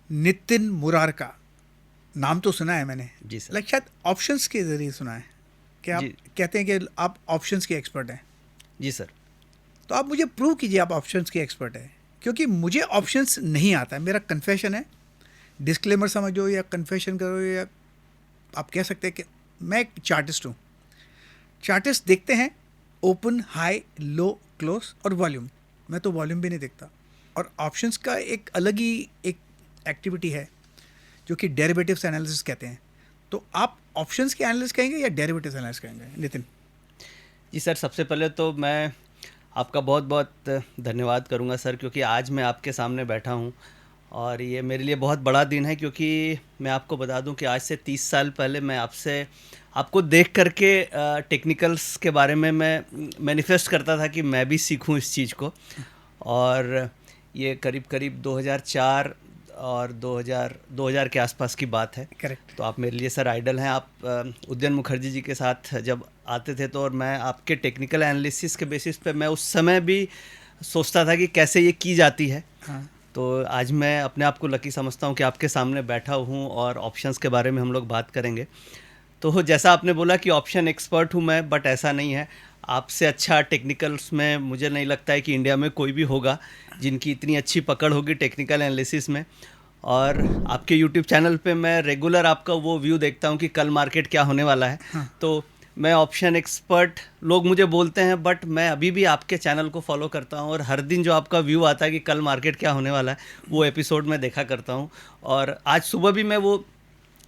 नितिन मुरार का नाम तो सुना है मैंने जी सर। लाइक शायद ऑप्शंस के जरिए सुना है कि आप जी कहते हैं कि आप ऑप्शंस के एक्सपर्ट हैं। जी सर। तो आप मुझे प्रूव कीजिए आप ऑप्शंस के एक्सपर्ट हैं, क्योंकि मुझे ऑप्शंस नहीं आता है। मेरा कन्फेशन है, डिस्क्लेमर समझो या कन्फेशन करो या आप कह सकते हैं कि मैं एक चार्टिस्ट हूँ। चार्टिस्ट देखते हैं ओपन, हाई, लो, क्लोज और वॉल्यूम। मैं तो वॉल्यूम भी नहीं देखता। और ऑप्शंस का एक अलग ही एक एक्टिविटी है जो कि डेरिवेटिव्स एनालिसिस कहते हैं। तो आप ऑप्शंस के एनालिसिस कहेंगे या डेरिवेटिव्स एनालिसिस कहेंगे नितिन? जी सर, सबसे पहले तो मैं आपका बहुत बहुत धन्यवाद करूंगा सर, क्योंकि आज मैं आपके सामने बैठा हूं और ये मेरे लिए बहुत बड़ा दिन है। क्योंकि मैं आपको बता दूं कि आज से 30 साल पहले मैं आपको देख करके टेक्निकल्स के बारे में मैं मैनिफेस्ट करता था कि मैं भी सीखूं इस चीज़ को। और ये करीब करीब 2004 और 2000 के आसपास की बात है। करेक्ट। तो आप मेरे लिए सर आइडल हैं। आप उदयन मुखर्जी जी के साथ जब आते थे तो और मैं आपके टेक्निकल एनालिसिस के बेसिस पे मैं उस समय भी सोचता था कि कैसे ये की जाती है। हाँ। तो आज मैं अपने आप को लकी समझता हूँ कि आपके सामने बैठा हूँ और ऑप्शंस के बारे में हम लोग बात करेंगे। तो जैसा आपने बोला कि ऑप्शन एक्सपर्ट हूँ मैं, बट ऐसा नहीं है। आपसे अच्छा टेक्निकल्स में मुझे नहीं लगता है कि इंडिया में कोई भी होगा जिनकी इतनी अच्छी पकड़ होगी टेक्निकल एनालिसिस में। और आपके यूट्यूब चैनल पे मैं रेगुलर आपका वो व्यू देखता हूँ कि कल मार्केट क्या होने वाला है। हाँ। तो मैं ऑप्शन एक्सपर्ट लोग मुझे बोलते हैं, बट मैं अभी भी आपके चैनल को फॉलो करता हूँ और हर दिन जो आपका व्यू आता है कि कल मार्केट क्या होने वाला है, वो एपिसोड मैं देखा करता हूँ। और आज सुबह भी मैं वो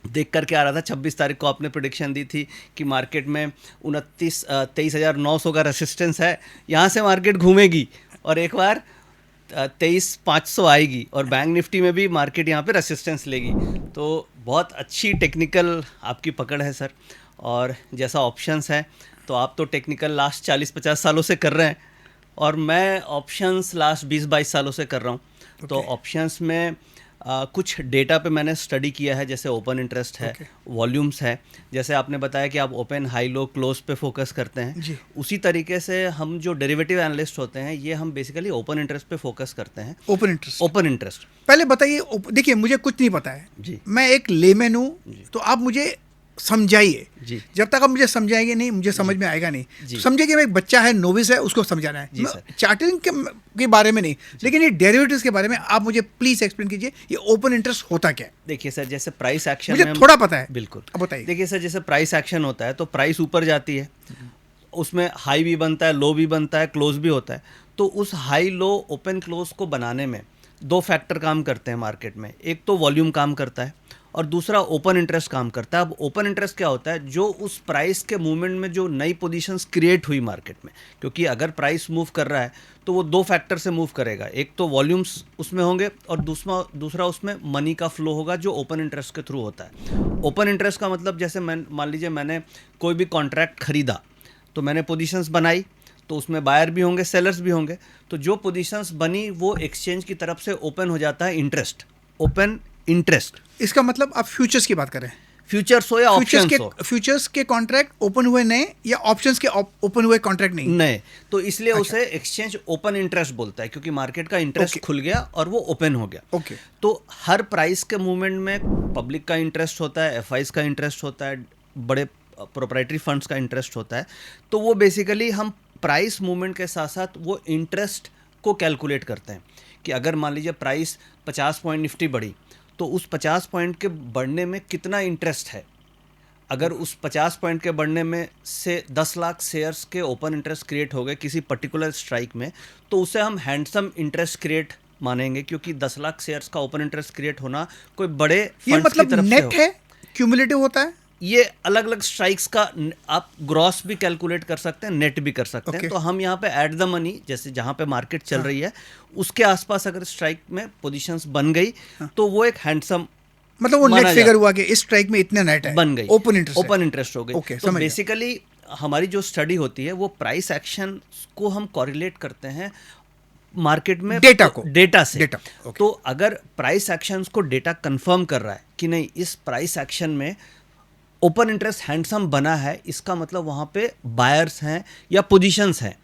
देख करके आ रहा था। 26 तारीख को आपने प्रेडिक्शन दी थी कि मार्केट में 23,900 का रेसिस्टेंस है, यहाँ से मार्केट घूमेगी और एक बार 23,500 आएगी और बैंक निफ्टी में भी मार्केट यहाँ पे रेसिस्टेंस लेगी। तो बहुत अच्छी टेक्निकल आपकी पकड़ है सर। और जैसा ऑप्शंस है तो आप तो टेक्निकल लास्ट 40-50 सालों से कर रहे हैं और मैं ऑप्शंस लास्ट 20-22 सालों से कर रहा हूँ। तो ऑप्शंस में कुछ डेटा पे मैंने स्टडी किया है, जैसे ओपन इंटरेस्ट है, वॉल्यूम्स है। जैसे आपने बताया कि आप ओपन, हाई, लो, क्लोज पे फोकस करते हैं जी। उसी तरीके से हम जो डेरिवेटिव एनालिस्ट होते हैं ये हम बेसिकली ओपन इंटरेस्ट पे फोकस करते हैं। Open interest. Open interest. पहले बताइए, देखिए मुझे कुछ नहीं पता है जी। मैं एक लेमैन हूँ, तो आप मुझे समझाइए। जी। जब तक आप मुझे समझाएंगे नहीं मुझे समझ में आएगा नहीं। तो समझिए कि मैं एक बच्चा है, नोविस है, उसको समझाना है। जी सर। चार्टिंग के बारे में नहीं, लेकिन ये डेरिवेटिव्स के बारे में आप मुझे प्लीज एक्सप्लेन कीजिए, ये ओपन इंटरेस्ट होता क्या है? देखिए सर, जैसे प्राइस एक्शन मुझे में थोड़ा पता है। बिल्कुल। अब बताइए। देखिए सर, जैसे प्राइस एक्शन होता है तो प्राइस ऊपर जाती है, उसमें हाई भी बनता है, लो भी बनता है, क्लोज भी होता है। तो उस हाई, लो, ओपन, क्लोज को बनाने में दो फैक्टर काम करते हैं मार्केट में। एक तो वॉल्यूम काम करता है और दूसरा ओपन इंटरेस्ट काम करता है। अब ओपन इंटरेस्ट क्या होता है? जो उस प्राइस के मूवमेंट में जो नई पोजीशंस क्रिएट हुई मार्केट में, क्योंकि अगर प्राइस मूव कर रहा है तो वो दो फैक्टर से मूव करेगा। एक तो वॉल्यूम्स उसमें होंगे और दूसरा उसमें मनी का फ्लो होगा जो ओपन इंटरेस्ट के थ्रू होता है। ओपन इंटरेस्ट का मतलब, जैसे मान लीजिए मैंने कोई भी कॉन्ट्रैक्ट खरीदा तो मैंने पोजीशंस बनाई, तो उसमें बायर भी होंगे, सेलर्स भी होंगे। तो जो पोजीशंस बनी वो एक्सचेंज की तरफ से ओपन हो जाता है इंटरेस्ट, ओपन इंटरेस्ट। इसका मतलब आप फ्यूचर्स की बात कर रहे हैं? फ्यूचर्स हो या ऑप्शंस हो। फ्यूचर्स के कॉन्ट्रैक्ट ओपन हुए नए या ऑप्शंस के ओपन हुए कॉन्ट्रैक्ट नहीं नए, तो इसलिए उसे एक्सचेंज ओपन इंटरेस्ट बोलता है, क्योंकि मार्केट का इंटरेस्ट खुल गया और वो ओपन हो गया। ओके। तो हर प्राइस के मूवमेंट में पब्लिक का इंटरेस्ट होता है, एफआईज का इंटरेस्ट होता है, बड़े प्रोप्राइटरी फंड्स का इंटरेस्ट होता है। तो वो बेसिकली हम प्राइस मूवमेंट के साथ साथ वो इंटरेस्ट को कैलकुलेट करते हैं कि अगर मान लीजिए प्राइस 50 पॉइंट निफ्टी बढ़ी तो उस 50 पॉइंट के बढ़ने में कितना इंटरेस्ट है। अगर उस 50 पॉइंट के बढ़ने में से 10 लाख शेयर्स के ओपन इंटरेस्ट क्रिएट हो गए किसी पर्टिकुलर स्ट्राइक में, तो उसे हम हैंडसम इंटरेस्ट क्रिएट मानेंगे, क्योंकि 10 लाख शेयर्स का ओपन इंटरेस्ट क्रिएट होना कोई बड़े फंड्स की तरफ से नेट है, क्यूमुलेटिव होता है। ये अलग अलग स्ट्राइक्स का आप ग्रॉस भी कैलकुलेट कर सकते हैं, नेट भी कर सकते हैं। तो हम यहाँ पे एट द मनी, जैसे जहाँ पे मार्केट चल रही है उसके आसपास अगर स्ट्राइक में पोजीशंस बन गई तो वो एक हैंडसम, मतलब वो नेट फिगर हुआ कि इस स्ट्राइक में इतने नेट है, बन गई, ओपन इंटरेस्ट हो गई। तो बेसिकली हमारी जो स्टडी होती है वो प्राइस एक्शन को हम कॉरिलेट करते हैं मार्केट में डेटा से। तो अगर प्राइस एक्शंस को डेटा कंफर्म कर रहा है कि नहीं इस प्राइस एक्शन में ओपन इंटरेस्ट हैंडसम बना है, इसका मतलब वहां पे बायर्स हैं या पोजीशंस हैं।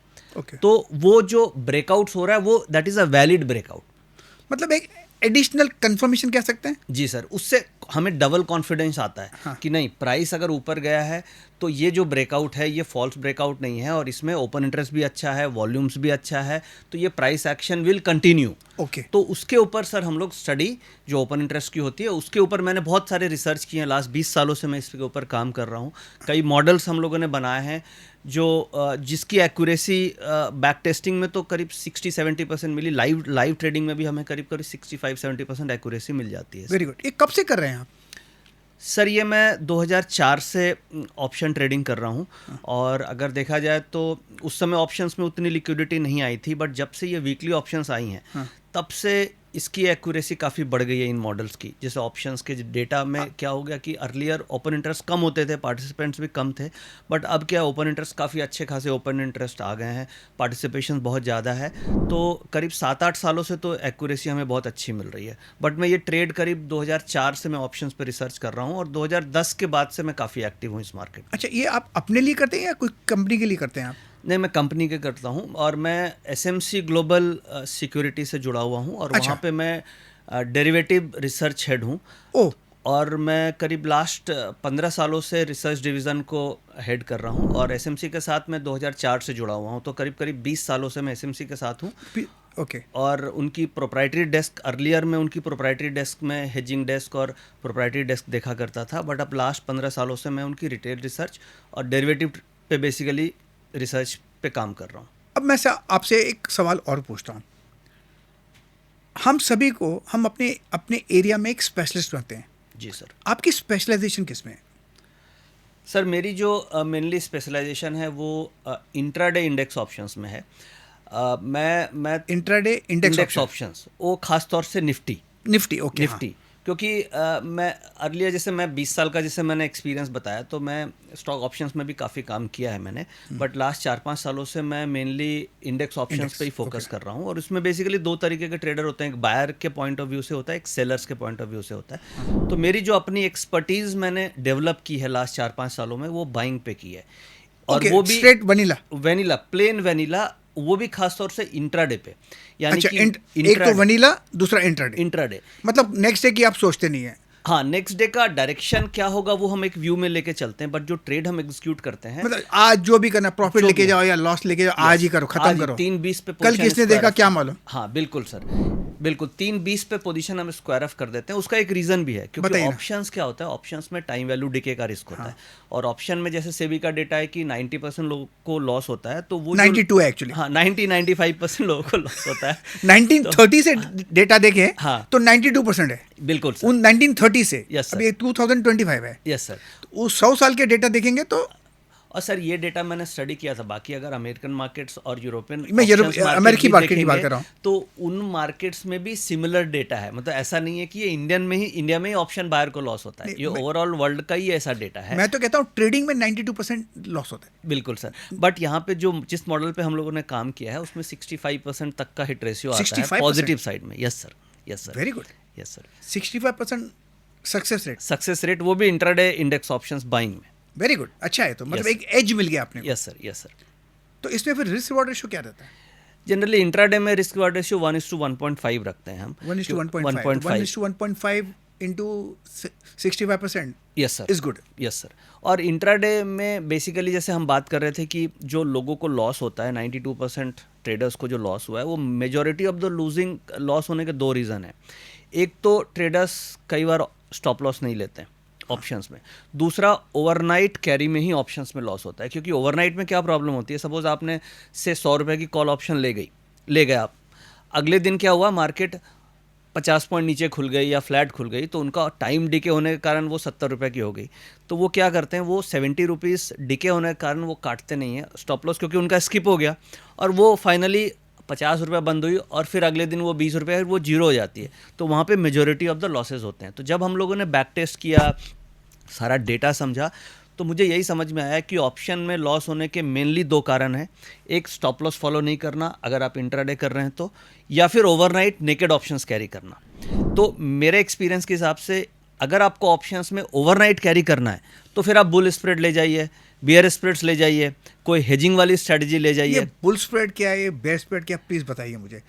तो वो जो ब्रेकआउट्स हो रहा है वो that is a valid breakout. मतलब एक एडिशनल कंफर्मेशन कह सकते हैं? जी सर, उससे हमें डबल कॉन्फिडेंस आता है हाँ। कि नहीं, प्राइस अगर ऊपर गया है तो ये जो ब्रेकआउट है ये फॉल्स ब्रेकआउट नहीं है, और इसमें ओपन इंटरेस्ट भी अच्छा है, वॉल्यूम्स भी अच्छा है, तो ये price action will continue. Okay. तो उसके ऊपर सर हम लोग स्टडी जो ओपन इंटरेस्ट की होती है उसके ऊपर मैंने बहुत सारे रिसर्च किए हैं। लास्ट 20 सालों से मैं इसके ऊपर काम कर रहा हूँ। कई मॉडल्स हम लोगों ने बनाए हैं जो जिसकी एक्यूरेसी बैक टेस्टिंग में तो करीब 60-70% मिली, लाइव ट्रेडिंग में भी हमें करीब 65-70% एक्यूरेसी मिल जाती है। Very good. ये कब से कर रहे हैं आप? सर ये मैं 2004 से ऑप्शन ट्रेडिंग कर रहा हूँ, और अगर देखा जाए तो उस समय ऑप्शंस में उतनी लिक्विडिटी नहीं आई थी, बट जब से ये वीकली ऑप्शंस आई हैं तब से इसकी एक्यूरेसी काफ़ी बढ़ गई है इन मॉडल्स की। जैसे ऑप्शंस के डेटा में क्या हो गया कि अर्लियर ओपन इंटरेस्ट कम होते थे, पार्टिसिपेंट्स भी कम थे, बट अब क्या ओपन इंटरेस्ट काफ़ी अच्छे खासे ओपन इंटरेस्ट आ गए हैं, पार्टिसिपेशन बहुत ज़्यादा है, तो करीब 7-8 सालों से तो एक्यूरेसी हमें बहुत अच्छी मिल रही है। बट मैं ये ट्रेड करीब 2004 से मैं ऑप्शंस पर रिसर्च कर रहा हूँ, और 2010 के बाद से मैं काफ़ी एक्टिव हूँ इस मार्केट में। अच्छा, ये आप अपने लिए करते हैं या कोई कंपनी के लिए करते हैं आप? नहीं, मैं कंपनी के करता हूँ, और मैं एसएमसी ग्लोबल सिक्योरिटी से जुड़ा हुआ हूँ, और अच्छा। वहाँ पे मैं डेरिवेटिव रिसर्च हेड हूँ। ओह, और मैं करीब लास्ट 15 सालों से रिसर्च डिवीज़न को हेड कर रहा हूँ, और एसएमसी के साथ मैं 2004 से जुड़ा हुआ हूँ, तो करीब 20 सालों से मैं एसएमसी के साथ हूँ। ओके। और उनकी प्रोप्राइटरी डेस्क, अर्लियर में उनकी प्रोप्राइटरी डेस्क में हेजिंग डेस्क और प्रोप्राइटरी डेस्क देखा करता था, बट अब लास्ट 15 सालों से मैं उनकी रिटेल रिसर्च और डेरिवेटिव पे बेसिकली रिसर्च पे काम कर रहा हूँ। अब मैं आपसे एक सवाल और पूछता हूँ। हम सभी को, हम अपने अपने एरिया में एक स्पेशलिस्ट बनते हैं। जी सर। आपकी स्पेशलाइजेशन किस में है? सर मेरी जो मेनली स्पेशलाइजेशन है वो इंट्राडे इंडेक्स ऑप्शंस में है। मैं इंट्राडे इंडेक्स ऑप्शंस, वो खास तौर से निफ्टी। ओके। निफ्टी, क्योंकि मैं अर्लियर, जैसे मैं 20 साल का जैसे मैंने एक्सपीरियंस बताया, तो मैं स्टॉक ऑप्शंस में भी काफ़ी काम किया है मैंने, बट लास्ट 4-5 सालों से मैं मेनली इंडेक्स ऑप्शंस पे ही फोकस कर रहा हूँ। और उसमें बेसिकली 2 तरीके के ट्रेडर होते हैं, एक बायर के पॉइंट ऑफ व्यू से होता है, एक सेलर्स के पॉइंट ऑफ व्यू से होता है। तो मेरी जो अपनी एक्सपर्टीज़ मैंने डेवलप की है लास्ट 4-5 सालों में, वो बाइंग पे की है, और वो भी स्ट्रेट वनीला, प्लेन वनीला, वो भी खास तौर से इंट्राडे पे। यानी अच्छा, कि एक तो वनीला, दूसरा इंट्राडे। मतलब नेक्स्ट डे की आप सोचते नहीं है? हाँ, नेक्स्ट डे का डायरेक्शन क्या होगा वो हम एक व्यू में लेके चलते हैं, बट जो ट्रेड हम एग्जीक्यूट करते हैं, मतलब आज जो भी करना, प्रॉफिट लेके जाओ या लॉस लेके जाओ, आज ही करो, खत्म करो। 3-20 पे कल किसने देखा क्या मालूम? हाँ बिल्कुल सर, बिल्कुल 3-20 पे पोजीशन हम स्क्वायर ऑफ कर देते हैं। उसका एक रीजन भी है, क्योंकि ऑप्शंस क्या होता है, ऑप्शंस में टाइम वैल्यू डिके का रिस्क होता है, और ऑप्शन में जैसे सेबी का डेटा है कि 90% लोगों को लॉस होता है, तो वो 92 है एक्चुअली। हाँ, 90-95% लोगों को लॉस होता है। 1930 से डेटा देखें हाँ, तो 92% है। बिल्कुल सर। उन 1930 से यस अब ये 2025 है। Yes sir. तो उस 100 साल के डेटा देखेंगे तो, और सर ये डेटा मैंने स्टडी किया था। बाकी अगर अमेरिकन मार्केट्स और यूरोपियन, मैं अमेरिकी मार्केट की बात कर रहा हूँ, तो उन मार्केट्स में भी सिमिलर डेटा है। मतलब ऐसा नहीं है कि ये इंडिया में ही ऑप्शन बायर को लॉस होता है, ये ओवरऑल वर्ल्ड का ही ऐसा डेटा है। मैं तो कहता हूँ ट्रेडिंग में 92% लॉस होता है। बिल्कुल सर, बट यहाँ पे जो जिस मॉडल पे हम लोगों ने काम किया है उसमें 65% तक का हिट रेशियो आता है पॉजिटिव साइड में। Yes sir, yes sir, very good. Yes sir, 65% success rate, वो भी इंट्राडे इंडेक्स ऑप्शंस बाइंग में। वेरी गुड, अच्छा है। तो मतलब एक एज मिल गया आपने। Yes sir, yes sir. तो इसमें फिर रिस्क रिवॉर्ड रेशियो क्या रहता है? जनरली इंट्राडे में रिस्क रिवॉर्ड रेशियो 1:1.5 रखते हैं हम। 1:1.5 into 65%। Yes sir, is good. Yes sir. और इंट्राडे में बेसिकली जैसे हम बात कर रहे थे कि जो लोगों को लॉस होता है, 92% ट्रेडर्स को जो लॉस हुआ है, वो majority of the losing loss होने के 2 रीज़न है। एक तो ट्रेडर्स कई बार स्टॉप लॉस नहीं लेते हैं ऑप्शंस में, दूसरा ओवरनाइट कैरी में ही ऑप्शंस में लॉस होता है। क्योंकि ओवरनाइट में क्या प्रॉब्लम होती है, सपोज आपने से 100 रुपये की कॉल ऑप्शन ले गए आप, अगले दिन क्या हुआ, मार्केट 50 पॉइंट नीचे खुल गई या फ्लैट खुल गई, तो उनका टाइम डिके होने के कारण वो 70 रुपये की हो गई। तो वो क्या करते हैं, वो 70 रुपीज़ डिके होने के कारण वो काटते नहीं हैं स्टॉप लॉस, क्योंकि उनका स्किप हो गया, और वो फाइनली 50 रुपये बंद हुई, और फिर अगले दिन वो 20 रुपये, वो जीरो हो जाती है। तो वहाँ पे मेजॉरिटी ऑफ द लॉसेज होते हैं। तो जब हम लोगों ने बैक टेस्ट किया, सारा डेटा समझा, तो मुझे यही समझ में आया कि ऑप्शन में लॉस होने के मेनली 2 कारण हैं। एक, स्टॉप लॉस फॉलो नहीं करना अगर आप इंट्राडे कर रहे हैं तो, या फिर ओवरनाइट नेकेड ऑप्शंस कैरी करना। तो मेरे एक्सपीरियंस के हिसाब से अगर आपको ऑप्शंस में ओवरनाइट कैरी करना है तो फिर आप बुल स्प्रेड ले जाइए, बियर स्प्रेड्स ले जाइए, कोई हेजिंग वाली स्ट्रेटजी ले ये जाइए। बुल स्प्रेड क्या है, ये बेयर स्प्रेड क्या, प्लीज बताइए मुझे।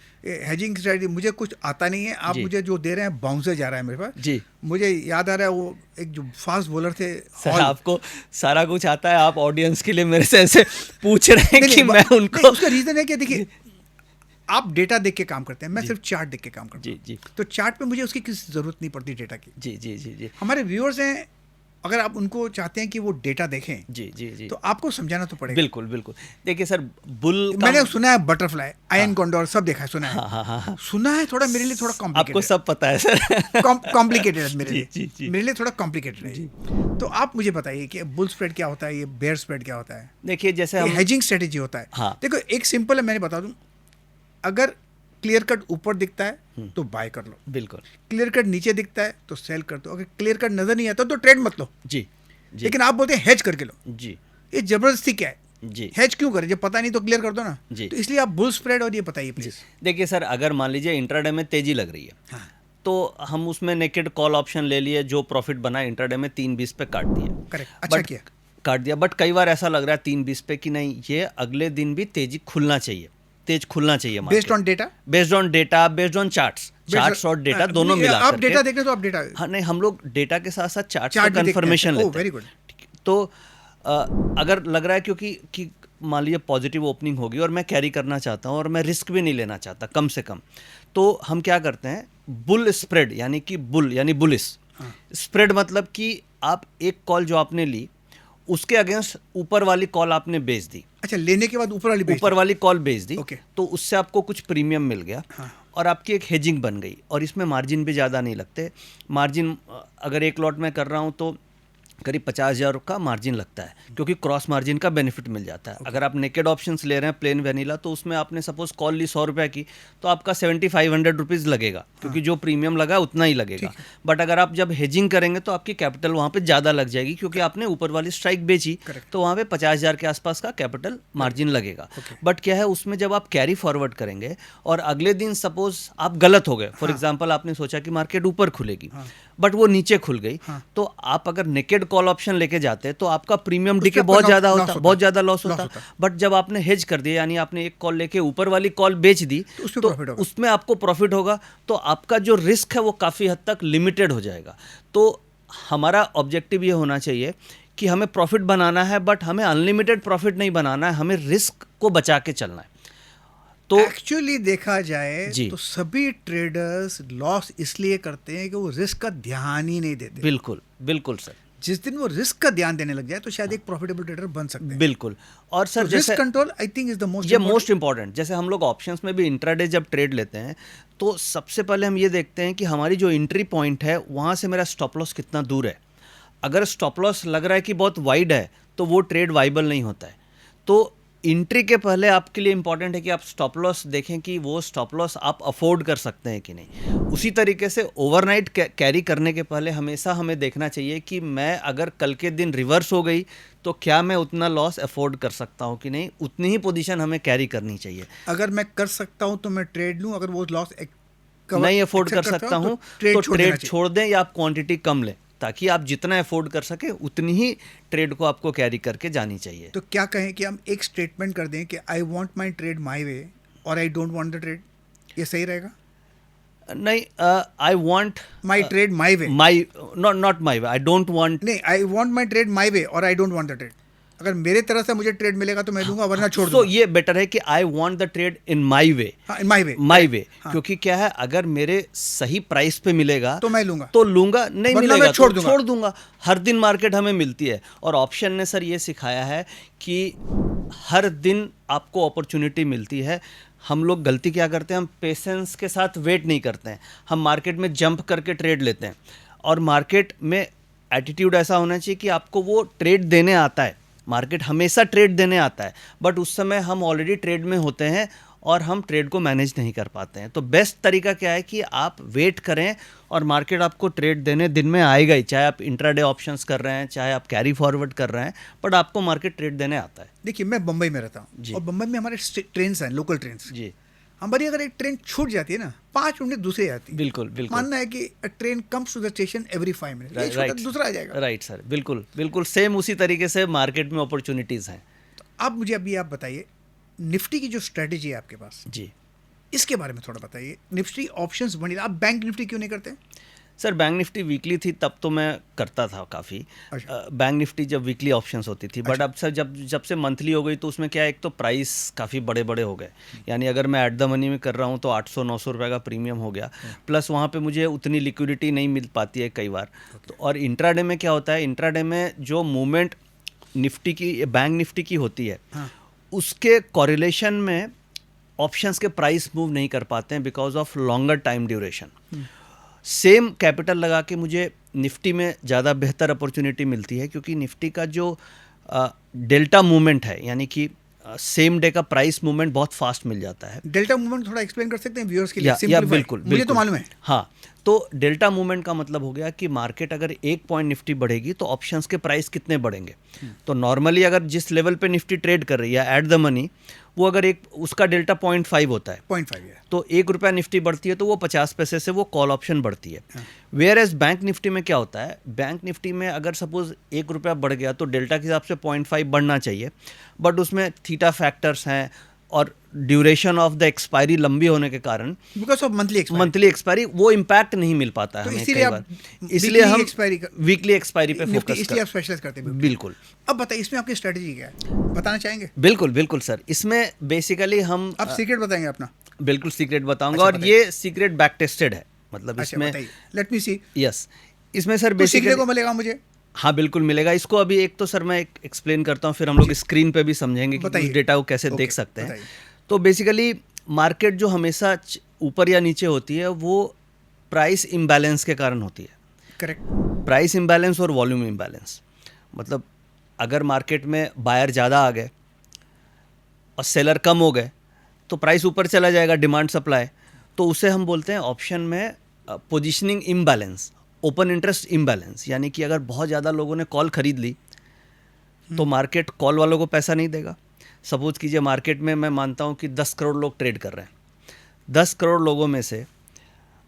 हेजिंग स्ट्रेटजी मुझे कुछ आता नहीं है, आप जी। मुझे जो दे रहे हैं बाउंसर जा रहा है मेरे पास। जी मुझे याद आ रहा है वो एक जो फास्ट बॉलर थे, सर, हॉल। आपको सारा कुछ आता है, आप ऑडियंस के लिए मेरे से ऐसे पूछ रहे हैं नहीं, कि नहीं, मैं नहीं, उनको। उसका रीजन है कि देखिए आप डेटा देख के काम करते हैं, मैं सिर्फ चार्ट देख के काम करता हूँ। जी जी तो चार्ट पे मुझे उसकी किसी जरूरत नहीं पड़ती डेटा की। जी जी जी जी हमारे व्यूअर्स हैं, अगर आप उनको चाहते हैं कि वो डेटा देखें जी जी जी तो आपको समझाना तो पड़ेगा। बिल्कुल बिल्कुल। देखिए सर, बुल का मैंने सुना है बटरफ्लाई, आयन कॉन्डोर सब देखा है, सुना हाँ हाँ हाँ हाँ, है, सुना है, थोड़ा मेरे लिए थोड़ा आपको कॉम्प्लिकेटेड सब पता है सर। कॉम्प्लिकेटेड है मेरे जी, लिए। जी, जी। मेरे लिए थोड़ा कॉम्प्लिकेटेड है। तो आप मुझे बताइए कि बुल स्प्रेड क्या होता है, ये बेयर स्प्रेड क्या होता है, देखिए जैसे ये हम हेजिंग स्ट्रेटेजी होता है। हाँ। देखो एक सिंपल है, मैंने बता दूं, अगर क्लियर कट ऊपर दिखता है तो बाय कर लो, बिल्कुल क्लियर कट नीचे दिखता है तो सेल कर दो, अगर क्लियर कट नजर नहीं आता तो ट्रेड मत लो। जी जी लेकिन आप बोलते हैं हेज करके लो, जी ये जबरदस्ती क्या है? जी हेज क्यों करें जब पता नहीं तो क्लियर कर दो ना। जी। तो इसलिए आप बुल स्प्रेड और ये बताइए जी। प्लीज। देखिए सर, अगर मान लीजिए इंट्राडे में तेजी लग रही है हाँ, तो हम उसमें नेकेड कॉल ऑप्शन ले लिए, जो प्रॉफिट बना इंट्राडे में 3.20 पे काट दिया। करेक्ट, अच्छा But किया। काट दिया, बट कई बार ऐसा लग रहा है 3.20 पे कि नहीं, ये अगले दिन भी तेजी खुलना चाहिए, तेज खुलना चाहिए। Based on data, based on data, based on charts और डेटा दोनों मिला आप करके। डेटा देख रहे हो तो आप डेटा हाँ नहीं, हम लोग डेटा के साथ साथ चार्ट का चार्ट भी देखते हैं। कंफर्मेशन ओह, लेते हैं। Very good. तो अगर लग रहा है क्योंकि कि मान लीजिए पॉजिटिव ओपनिंग होगी और मैं कैरी करना चाहता हूँ और मैं रिस्क भी नहीं लेना चाहता कम से कम, तो हम क्या करते हैं, बुल स्प्रेड यानी कि बुल यानी बुलिस स्प्रेड, मतलब कि आप एक कॉल जो आपने ली उसके अगेंस्ट ऊपर वाली कॉल आपने बेच दी, अच्छा, लेने के बाद ऊपर वाली बेच ऊपर वाली कॉल बेच दी, ओके। तो उससे आपको कुछ प्रीमियम मिल गया। हाँ। और आपकी एक हेजिंग बन गई, और इसमें मार्जिन भी ज़्यादा नहीं लगते। मार्जिन अगर एक लॉट में कर रहा हूँ तो करीब 50,000 का मार्जिन लगता है, क्योंकि क्रॉस मार्जिन का बेनिफिट मिल जाता है। अगर आप नेकेड ऑप्शंस ले रहे हैं प्लेन वेनिला, तो उसमें आपने सपोज कॉल ली 100 रुपये की, तो आपका 7500 रुपीज़ लगेगा, क्योंकि जो प्रीमियम लगा है उतना ही लगेगा। बट अगर आप जब हेजिंग करेंगे तो आपकी कैपिटल वहाँ पे ज़्यादा लग जाएगी, क्योंकि आपने ऊपर वाली स्ट्राइक बेची, तो वहाँ पे 50,000 के आसपास का कैपिटल मार्जिन लगेगा। बट क्या है, उसमें जब आप कैरी फॉरवर्ड करेंगे और अगले दिन सपोज आप गलत हो गए, फॉर एग्जाम्पल आपने सोचा कि मार्केट ऊपर खुलेगी, बट वो नीचे खुल गई, तो आप अगर नेकेड कॉल ऑप्शन लेके जाते तो आपका प्रीमियम डिके बहुत ज़्यादा होता, बहुत ज़्यादा लॉस होता। बट जब आपने हेज कर दिया, यानी आपने एक कॉल लेके ऊपर वाली कॉल बेच दी, तो उसमें आपको प्रॉफिट होगा, तो आपका जो रिस्क है वो काफ़ी हद तक लिमिटेड हो जाएगा। तो हमारा ऑब्जेक्टिव ये होना चाहिए कि हमें प्रॉफिट बनाना है, बट हमें अनलिमिटेड प्रॉफिट नहीं बनाना है, हमें रिस्क को बचा के चलना है। तो एक्चुअली देखा जाए जी। तो सभी ट्रेडर्स लॉस इसलिए करते हैं कि वो रिस्क का ध्यान ही नहीं देते। बिल्कुल बिल्कुल सर, जिस दिन वो रिस्क का ध्यान देने लग जाए तो शायद एक प्रॉफिटेबल ट्रेडर बन सकते हैं। बिल्कुल। और सर रिस्क जैसे control I think is the most, ये मोस्ट इंपॉर्टेंट, जैसे हम लोग ऑप्शंस में भी इंट्राडे जब ट्रेड लेते हैं तो सबसे पहले हम ये देखते हैं कि हमारी जो एंट्री पॉइंट है वहाँ से मेरा स्टॉप लॉस कितना दूर है। अगर स्टॉप लॉस लग रहा है कि बहुत वाइड है तो वो ट्रेड वाइबल नहीं होता है। तो एंट्री के पहले आपके लिए इंपॉर्टेंट है कि आप स्टॉप लॉस देखें कि वो स्टॉप लॉस आप अफोर्ड कर सकते हैं कि नहीं। उसी तरीके से ओवरनाइट कैरी करने के पहले हमेशा हमें देखना चाहिए कि मैं अगर कल के दिन रिवर्स हो गई तो क्या मैं उतना लॉस अफोर्ड कर सकता हूं कि नहीं, उतनी ही पोजीशन हमें कैरी करनी चाहिए। अगर मैं कर सकता हूं तो मैं ट्रेड लूं, अगर वो लॉस नहीं अफोर्ड कर सकता हूं तो ट्रेड छोड़ दें या आप क्वांटिटी कम लें, ताकि आप जितना अफोर्ड कर सके उतनी ही ट्रेड को आपको कैरी करके जानी चाहिए। तो क्या कहें कि हम एक स्टेटमेंट कर दें कि I want my trade my way और I don't want the trade, ये सही रहेगा? नहीं, I want my trade my way, my not my way, I don't want, नहीं, I want my trade my way और I don't want the trade. अगर मेरे तरह से मुझे ट्रेड मिलेगा तो मैं लूंगा, वरना छोड़ दूंगा। तो ये बेटर है कि I want the trade in my way, in my way, my way, क्योंकि क्या है, अगर मेरे सही प्राइस पे मिलेगा तो मैं लूंगा, तो लूंगा, नहीं वरना मिलेगा मैं छोड़ तो दूंगा। छोड़ दूंगा। हर दिन मार्केट हमें मिलती है, और ऑप्शन ने सर ये सिखाया है कि हर दिन आपको अपॉर्चुनिटी मिलती है। हम लोग गलती क्या करते हैं, हम पेशेंस के साथ वेट नहीं करते हैं, हम मार्केट में जंप करके ट्रेड लेते हैं। और मार्केट में एटीट्यूड ऐसा होना चाहिए कि आपको वो ट्रेड देने आता है, मार्केट हमेशा ट्रेड देने आता है, बट उस समय हम ऑलरेडी ट्रेड में होते हैं और हम ट्रेड को मैनेज नहीं कर पाते हैं। तो बेस्ट तरीका क्या है कि आप वेट करें और मार्केट आपको ट्रेड देने दिन में आएगा ही, चाहे आप इंट्राडे ऑप्शंस कर रहे हैं, चाहे आप कैरी फॉरवर्ड कर रहे हैं, बट आपको मार्केट ट्रेड देने आता है। देखिए मैं बम्बई में रहता हूँ और बम्बई में हमारे ट्रेन्स हैं, लोकल ट्रेन्स जी हमारी अगर एक ट्रेन छूट जाती है ना 5 मिनट दूसरी आती है। बिल्कुल बिल्कुल मानना है कि train comes to the station every 5 minute, एक छूटा दूसरा आ जाएगा। राइट सर, बिल्कुल बिल्कुल सेम उसी तरीके से मार्केट में अपॉर्चुनिटीज़ हैं। तो अब मुझे अभी आप बताइए निफ्टी की जो स्ट्रेटेजी है आपके पास, जी इसके बारे में थोड़ा बताइए। निफ्टी ऑप्शंस बनी, आप बैंक निफ्टी क्यों नहीं करते? सर, बैंक निफ्टी वीकली थी तब तो मैं करता था काफ़ी। अच्छा। बैंक निफ्टी जब वीकली ऑप्शंस होती थी, बट अच्छा। अब सर जब से मंथली हो गई तो उसमें क्या है, एक तो प्राइस काफ़ी बड़े बड़े हो गए। यानी अगर मैं एट द मनी में कर रहा हूँ तो 800-900 रुपये का प्रीमियम हो गया, प्लस वहाँ पे मुझे उतनी लिक्विडिटी नहीं मिल पाती है कई बार। तो और इंट्राडे में क्या होता है, इंट्राडे में जो मूवमेंट निफ्टी की बैंक निफ्टी की होती है, हाँ। उसके कॉरिलेशन में ऑप्शंस के प्राइस मूव नहीं कर पाते हैं because of longer time duration. Same capital लगा के मुझे निफ्टी में ज़्यादा बेहतर अपॉर्चुनिटी मिलती है, क्योंकि निफ्टी का जो डेल्टा मूवमेंट है, यानी कि सेम डे का प्राइस मूवमेंट बहुत फास्ट मिल जाता है। डेल्टा मूवमेंट थोड़ा एक्सप्लेन कर सकते हैं व्यूअर्स के लिए? या Simplify। बिल्कुल मुझे तो बिल्कुल। मालूम है। हाँ, तो डेल्टा मूवमेंट का मतलब हो गया कि मार्केट अगर 1 पॉइंट निफ्टी बढ़ेगी तो ऑप्शंस के प्राइस कितने बढ़ेंगे। तो नॉर्मली अगर जिस लेवल पे निफ्टी ट्रेड कर रही है एट द मनी, वो अगर एक उसका डेल्टा 0.5 होता है, 0.5 है। तो 1 रुपया निफ्टी बढ़ती है तो वो 50 पैसे से वो कॉल ऑप्शन बढ़ती है। वेयर एज बैंक निफ्टी में क्या होता है, बैंक निफ्टी में अगर सपोज 1 रुपया बढ़ गया तो डेल्टा के हिसाब से 0.5 बढ़ना चाहिए, बट उसमें थीटा फैक्टर्स हैं और ड्यूरेशन ऑफ द एक्सपायरी लंबी होने के कारण, बिकॉज ऑफ मंथली एक्सपायरी, वो इम्पैक्ट नहीं मिल पाता है तो हमें इसीलिए कई आप बार। इसलिए हम वीकली एक्सपायरी पे निफ्टी फोकस इसलिए आप स्पेशलाइज करते हैं। बिल्कुल अब बताइए इसमें आपकी स्ट्रेटेजी क्या है, बताना चाहेंगे? बिल्कुल बिल्कुल सर, इसमें बेसिकली हम आप सीक्रेट बताएंगे अपना? बिल्कुल सीक्रेट बताऊंगा। अच्छा, और ये सीक्रेट बैक टेस्टेड है, मतलब अच्छा इसमें बताइए, लेट मी सी। यस, इसमें सर कुछ सीखने बेसिकली को मिलेगा मुझे? हाँ बिल्कुल मिलेगा। इसको अभी एक तो सर मैं एक्सप्लेन करता हूँ, फिर हम लोग स्क्रीन पे भी समझेंगे कि बताइए। उस डेटा को कैसे ओके, देख सकते हैं। बताइए। तो बेसिकली मार्केट जो हमेशा ऊपर या नीचे होती है, वो प्राइस इम्बैलेंस के कारण होती है। करेक्ट। प्राइस इम्बैलेंस और वॉल्यूम इम्बैलेंस, मतलब अगर मार्केट में बायर ज़्यादा आ गए और सेलर कम हो गए तो प्राइस ऊपर चला जाएगा, डिमांड सप्लाई। तो उसे हम बोलते हैं ऑप्शन में positioning imbalance, open interest imbalance. यानी कि अगर बहुत ज़्यादा लोगों ने कॉल खरीद ली तो मार्केट कॉल वालों को पैसा नहीं देगा। सपोज कीजिए मार्केट में मैं मानता हूँ कि 10 करोड़ लोग ट्रेड कर रहे हैं, 10 करोड़ लोगों में से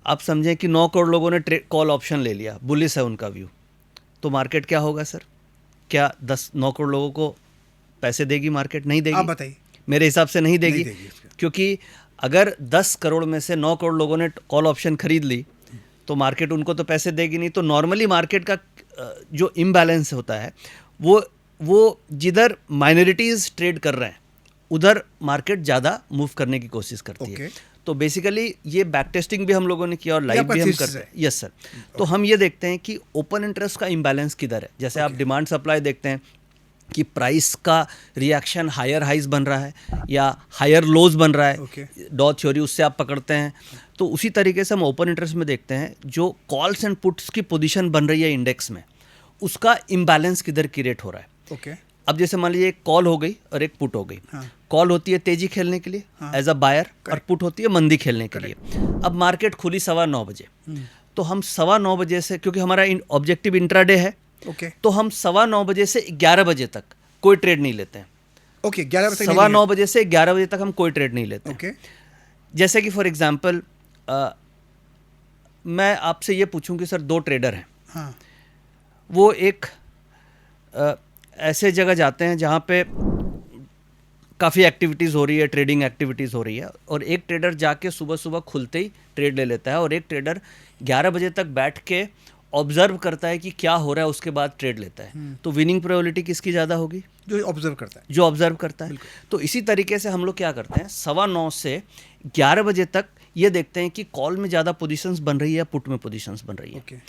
आप समझें कि 9 करोड़ लोगों ने कॉल ऑप्शन ले लिया, बुलिश है उनका व्यू, तो मार्केट क्या होगा सर? क्या 9 करोड़ लोगों को पैसे देगी मार्केट? नहीं देगी। आप बताइए। मेरे हिसाब से नहीं देगी, नहीं देगी। क्योंकि अगर 10 करोड़ में से 9 करोड़ लोगों ने कॉल ऑप्शन खरीद ली तो मार्केट उनको तो पैसे देगी नहीं। तो नॉर्मली मार्केट का जो इम्बैलेंस होता है, वो जिधर माइनॉरिटीज़ ट्रेड कर रहे हैं उधर मार्केट ज़्यादा मूव करने की कोशिश करती है। तो बेसिकली ये बैक टेस्टिंग भी हम लोगों ने किया और लाइव भी हम करते हैं। Yes sir. तो हम ये देखते हैं कि ओपन इंटरेस्ट का इम्बैलेंस किधर है। जैसे आप डिमांड सप्लाई देखते हैं कि प्राइस का रिएक्शन हायर हाइज बन रहा है या हायर लोज बन रहा है, डॉ थ्योरी उससे आप पकड़ते हैं। तो उसी तरीके से हम ओपन इंटरेस्ट में देखते हैं जो कॉल्स एंड पुट्स की पोजीशन बन रही है इंडेक्स में, उसका इम्बैलेंस किधर क्रिएट हो रहा है। अब जैसे मान लीजिए एक कॉल हो गई और एक पुट हो गई। कॉल होती है तेजी खेलने के लिए एज अ बायर, और पुट होती है मंदी खेलने के लिए। अब मार्केट खुली 9:15 बजे, तो हम 9:15 बजे से, क्योंकि हमारा ऑब्जेक्टिव इंट्राडे है, तो हम 9:15 बजे से 11 बजे तक कोई ट्रेड नहीं लेते हैं। 9:15 बजे से 11 बजे तक हम कोई ट्रेड नहीं लेते हैं। जैसे कि फॉर एग्जाम्पल मैं आपसे ये पूछूं कि सर 2 ट्रेडर हैं, वो एक ऐसे जगह जाते हैं जहाँ पे काफ़ी एक्टिविटीज़ हो रही है, ट्रेडिंग एक्टिविटीज़ हो रही है, और एक ट्रेडर जाके सुबह सुबह खुलते ही ट्रेड ले लेता है, और एक ट्रेडर 11 बजे तक बैठ के ऑब्जर्व करता है कि क्या हो रहा है, उसके बाद ट्रेड लेता है। तो विनिंग प्रोबेबिलिटी किसकी ज़्यादा होगी? जो ऑब्जर्व करता है। तो इसी तरीके से हम लोग क्या करते हैं, 9:15 से 11 बजे तक ये देखते हैं कि कॉल में ज़्यादा पोजीशंस बन रही है या पुट में पोजीशंस बन रही है।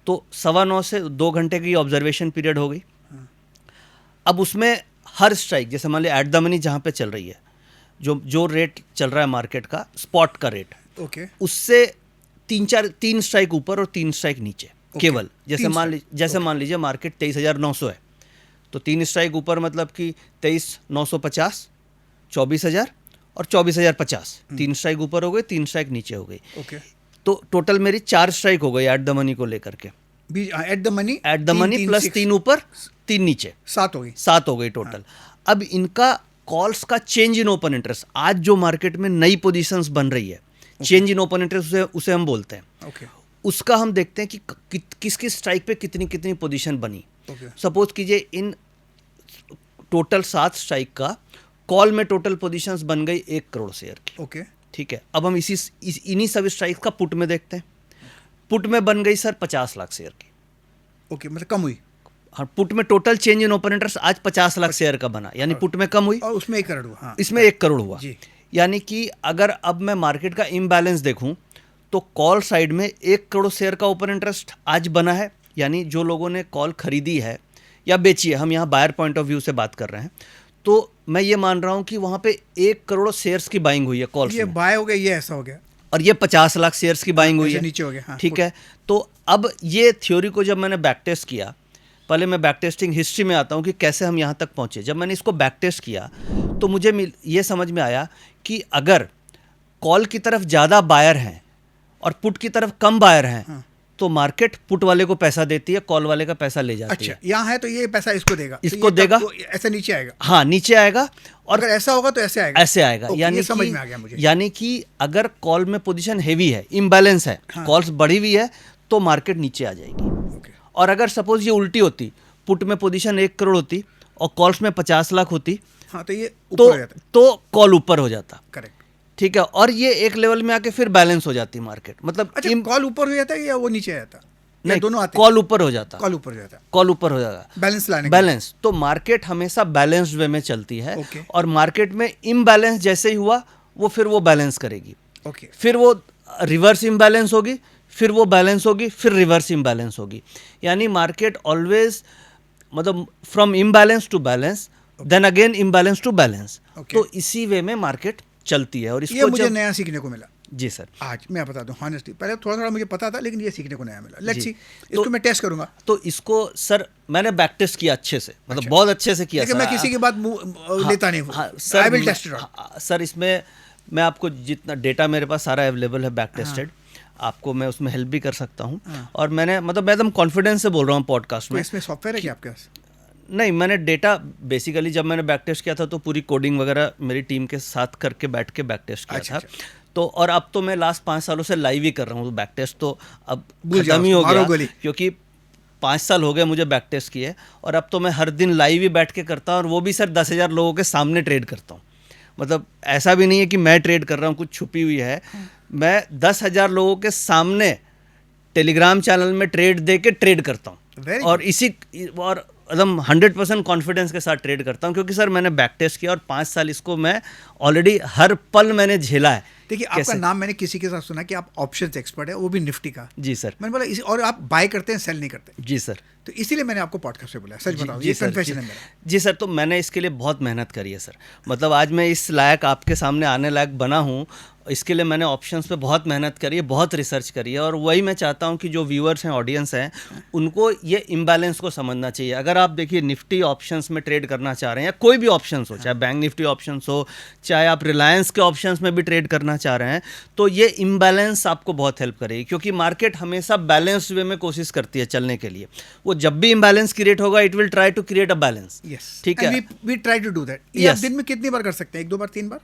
तो 9:15 से 2 घंटे की ऑब्जर्वेशन पीरियड हो गई। अब उसमें हर स्ट्राइक, जैसे मान लीजिए एट द मनी जहाँ पे चल रही है, जो रेट चल रहा है मार्केट का, स्पॉट का रेट, उससे 3 स्ट्राइक ऊपर और 3 स्ट्राइक नीचे केवल। जैसे मान लीजिए मार्केट 23,900 है, तो 3 स्ट्राइक ऊपर मतलब कि 23,950, 24,000 और 24,050। 3 स्ट्राइक ऊपर हो गई, 3 स्ट्राइक नीचे हो गई। तो टोटल मेरी 4 स्ट्राइक हो गई एट द मनी को लेकर के। एट द मनी प्लस 3 ऊपर 3 नीचे, 7 हो गई टोटल। अब इनका कॉल्स का चेंज इन ओपन इंटरेस्ट, आज जो मार्केट में नई पोजीशंस बन रही है, चेंज इन ओपन इंटरेस्ट उसे हम बोलते हैं। ओके उसका हम देखते हैं कि किस किस स्ट्राइक पे कितनी कितनी पोजीशन बनी। ओके सपोज कीजिए इन टोटल 7 स्ट्राइक का कॉल में टोटल पोजीशंस बन गई 1 करोड़ शेयर की। ओके ठीक है, अब हम इन्हीं सब स्ट्राइक का पुट में देखते हैं। पुट में बन गई सर 50 लाख शेयर की। ओके मतलब कम हुई हाँ, पुट में total change in open interest आज 50 लाख शेयर का बना, यानी पुट में कम हुई और उसमें 1 करोड़ हुआ। हाँ इसमें 1 करोड़ हुआ। जी। यानी कि अगर अब मैं मार्केट का इम्बैलेंस देखूं तो कॉल साइड में 1 करोड़ शेयर का ओपन इंटरेस्ट आज बना है, यानी जो लोगों ने कॉल खरीदी है या बेची है, हम यहाँ बायर पॉइंट ऑफ व्यू से बात कर रहे हैं, तो मैं ये मान रहा हूँ कि वहाँ पे 1 करोड़ शेयर्स की बाइंग हुई है कॉल्स ये में, बाय हो गया, ये ऐसा हो गया, और ये 50 लाख शेयर्स की बाइंग हुई ऐसे है। नीचे हो गया। हाँ, ठीक है, तो अब ये थ्योरी को जब मैंने बैक टेस्ट किया, पहले मैं बैक टेस्टिंग हिस्ट्री में आता हूँ कि कैसे हम यहाँ तक पहुँचे। जब मैंने इसको बैक टेस्ट किया तो मुझे ये समझ में आया कि अगर कॉल की तरफ ज़्यादा बायर हैं और पुट की तरफ कम बायर हैं, हाँ। तो मार्केट पुट वाले को पैसा देती है, कॉल वाले का पैसा ले जाती अच्छा है। यहाँ है तो ये पैसा इसको देगा, तो इसको ये तब देगा। वो ऐसे नीचे आएगा, हाँ, नीचे आएगा, और अगर ऐसा होगा तो ऐसे आएगा। ऐसे आएगा। ओके, यानी ये समझ में आ गया मुझे। यानी कि अगर कॉल में पोजीशन हेवी है, इम्बैलेंस है, हाँ। कॉल्स बढ़ी हुई है, तो मार्केट नीचे आ जाएगी। ओके और अगर सपोज ये उल्टी होती, पुट में पोजीशन 1 करोड़ होती और कॉल्स में 50 लाख होती, हाँ तो ये ऊपर तो हो जाता है। तो कॉल ऊपर हो जाता। करेक्ट। ठीक है, और ये एक लेवल में आके फिर बैलेंस हो जाती मार्केट, मतलब अच्छा कॉल ऊपर हो जाता है या वो नीचे आ जाता है? या नहीं, दोनों आते कॉल ऊपर हो जाता, कॉल ऊपर हो जाता है, कॉल ऊपर हो जाता, बैलेंस लाने के लिए। बैलेंस। तो मार्केट हमेशा बैलेंस्ड वे में चलती है, ओके। और मार्केट में इम्बैलेंस जैसे ही हुआ वो फिर वो बैलेंस करेगी, ओके फिर वो रिवर्स इम्बैलेंस होगी, फिर वो बैलेंस होगी, फिर रिवर्स इम्बैलेंस होगी। यानी मार्केट ऑलवेज, मतलब from imbalance to balance, then again imbalance to balance. Okay. तो इसी वे में मार्केट चलती है। और ये इसको मुझे जब, नया सीखने को मिला जी सर, आज, मैं बता दूं हॉनेस्टली, पहले थोड़ा थोड़ा मुझे पता था लेकिन ये सीखने को नया मिला। लेट्स जी। सी, इसको मैं टेस्ट करूंगा। तो इसको सर मैंने बैक टेस्ट किया अच्छे से, मतलब अच्छा। बहुत अच्छे से किया लेकिन सर। मैं किसी की बात लेता नहीं हूँ। हाँ sir, I will test it out. Sir इसमें मैं आपको जितना डेटा मेरे पास सारा अवेलेबल है बैक टेस्टेड, आपको मैं उसमें हेल्प भी कर सकता हूँ। और मैंने, मतलब मैं एकदम कॉन्फिडेंस से बोल रहा हूँ पॉडकास्ट तो में। इसमें सॉफ्टवेयर है क्या आपके पास? नहीं, मैंने डेटा बेसिकली जब मैंने बैक टेस्ट किया था तो पूरी कोडिंग वगैरह मेरी टीम के साथ करके बैठ के बैक टेस्ट किया अच्छा, था। तो और अब तो मैं लास्ट 5 सालों से लाइव ही कर रहा हूँ बैक टेस्ट, तो अब भूल खत्म ही जाओ, हो मारो गया, गोली। क्योंकि 5 साल हो गए मुझे बैक टेस्ट किए, और अब तो मैं हर दिन लाइव ही बैठ के करता हूँ, और वो भी सर 10,000 लोगों के सामने ट्रेड करता हूँ। मतलब ऐसा भी नहीं है कि मैं ट्रेड कर रहा हूँ कुछ छुपी हुई है, मैं 10,000 लोगों के सामने टेलीग्राम चैनल में ट्रेड दे के ट्रेड करता हूँ, Very और और एकदम 100% कॉन्फिडेंस के साथ ट्रेड करता हूँ, क्योंकि सर मैंने बैक टेस्ट किया और 5 साल इसको मैं ऑलरेडी हर पल मैंने झेला है। देखिए आपका नाम मैंने किसी के साथ सुना कि आप ऑप्शंस एक्सपर्ट है, वो भी निफ्टी का। जी सर। मैंने बोला और आप बाय करते हैं, सेल नहीं करते, जी सर। तो इसीलिए मैंने आपको पॉडकास्ट पे बुलाया। सच जी- बताओ, जी ये सर, कन्फेशन जी- है मेरा। जी सर, तो मैंने इसके लिए बहुत मेहनत करी है सर। मतलब आज मैं इस लायक आपके सामने आने लायक बना हूँ, इसके लिए मैंने ऑप्शंस पे बहुत मेहनत करी है, बहुत रिसर्च करी है, और वही मैं चाहता हूँ कि जो व्यूअर्स हैं, ऑडियंस हैं, उनको ये इम्बैलेंस को समझना चाहिए। अगर आप देखिए निफ्टी ऑप्शंस में ट्रेड करना चाह रहे हैं, या कोई भी ऑप्शंस हो, चाहे बैंक निफ्टी ऑप्शंस हो, चाहे आप रिलायंस के ऑप्शंस में भी ट्रेड करना चाह रहे हैं, तो ये इम्बैलेंस आपको बहुत हेल्प करेगी, क्योंकि मार्केट हमेशा बैलेंस वे में कोशिश करती है चलने के लिए। वो जब भी इम्बैलेंस क्रिएट होगा, it will try to create a balance. Yes, ठीक है। We try to do that. ये आप Yes. दिन में कितनी बार कर सकते हैं? 1-2 बार, 3 बार?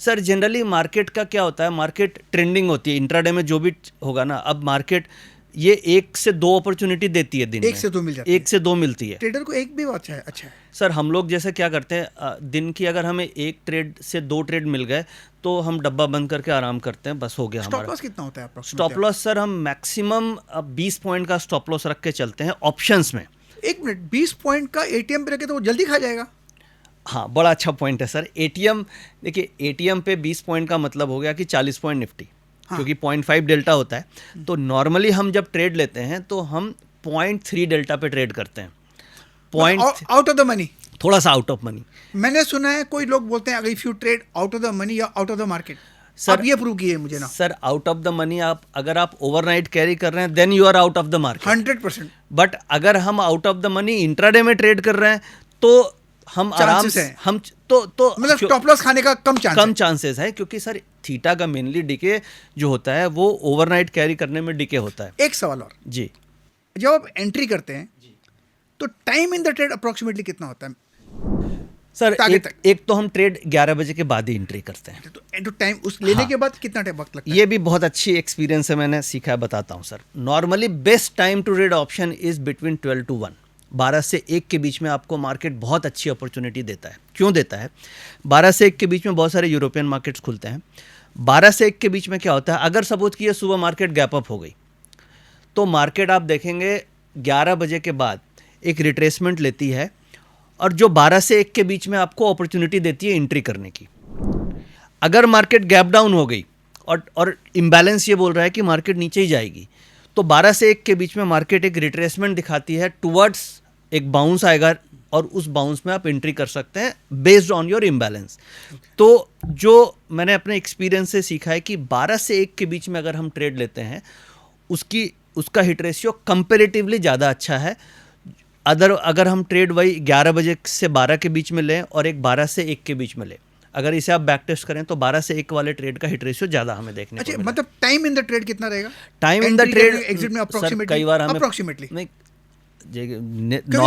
सर जनरली मार्केट का क्या होता है, मार्केट ट्रेंडिंग होती है, इंट्राडे में जो भी होगा ना, अब मार्केट ये 1 से 2 अपॉर्चुनिटी देती है दिन में। 1 से 2 मिल जाती है। 1 से 2 मिलती है। ट्रेडर को एक भी अच्छा है। अच्छा है। सर हम लोग जैसे क्या करते हैं, दिन की अगर हमें 1 ट्रेड से 2 ट्रेड मिल गए तो हम डब्बा बंद करके आराम करते हैं, बस हो गया स्टॉप हमारा। लॉस कितना होता है approximately? स्टॉप लॉस सर हम मैक्सिमम 20 पॉइंट का स्टॉप लॉस रख के चलते हैं ऑप्शंस में। 1 मिनट, 20 पॉइंट का एटीएम पे रखे तो वो जल्दी खा जाएगा। हाँ, बड़ा अच्छा पॉइंट है सर। एटीएम, देखिए एटीएम पे 20 पॉइंट का मतलब हो गया कि 40 पॉइंट निफ्टी, क्योंकि 0.5 डेल्टा होता है। तो नॉर्मली हम जब ट्रेड लेते हैं तो हम 0.3 डेल्टा पे ट्रेड करते हैं। आउट ऑफ द मनी, थोड़ा सा आउट ऑफ मनी। मैंने सुना है कोई लोग बोलते हैं अगर if you trade out of the money या out of the market. Sir आप ये प्रूव किए मुझे ना। Sir out of the money, आप अगर आप ओवरनाइट कैरी कर रहे हैं then you are out of the market 100%। But अगर हम out of the money intraday में ट्रेड कर रहे हैं तो हम आराम Chances से हैं। हम तो मतलब स्टॉप लॉस खाने का कम चांस कम चांसेस है, क्योंकि सर थीटा का मेनली डिके जो होता है वो ओवरनाइट कैरी करने में डिके होता है। एक सवाल और, जी जब आप एंट्री करते हैं तो time in the trade approximately कितना होता है? सर टारगेट एक तो हम ट्रेड 11 बजे के बाद ही एंट्री करते हैं। तो टाइम उस लेने के बाद कितना टाइम वक्त लगता है? ये भी बहुत अच्छी एक्सपीरियंस है, मैंने सीखा है, बताता हूँ sir. Normally best time to trade option is between 12 to 1। 12 से 1 के बीच में आपको मार्केट बहुत अच्छी अपॉर्चुनिटी देता है। क्यों देता है? 12 से 1 के बीच में बहुत सारे यूरोपियन मार्केट्स खुलते हैं। 12 से 1 के बीच में क्या होता है, अगर सपोज कि ये सुबह मार्केट गैप अप हो गई तो मार्केट आप देखेंगे 11 बजे के बाद एक रिट्रेसमेंट लेती है और जो 12 से 1 के बीच में आपको अपॉर्चुनिटी देती है एंट्री करने की। अगर मार्केट गैप डाउन हो गई और इम्बैलेंस ये बोल रहा है कि मार्केट नीचे ही जाएगी, तो 12 से 1 के बीच में मार्केट एक रिट्रेसमेंट दिखाती है, टुवर्ड्स एक बाउंस आएगा और उस बाउंस में आप एंट्री कर सकते हैं बेस्ड ऑन योर इम्बैलेंस। तो जो मैंने अपने एक्सपीरियंस से सीखा है कि 12 से 1 के बीच में अगर हम ट्रेड लेते हैं उसका हिट रेशियो कंपेरेटिवली ज़्यादा अच्छा है। अगर हम ट्रेड वही 11 बजे से 12 के बीच में लें और एक 12 से 1 के बीच में लें, अगर इसे आप बैक टेस्ट करें तो 12 से 1 वाले ट्रेड का हिट रेशियो ज़्यादा हमें देखने को मिला। मतलब टाइम इन द ट्रेड कितना रहेगा? Time in the trade exit में अप्रोक्सीमेटली कई बार हमें अप्रोक्सीमेटली नहीं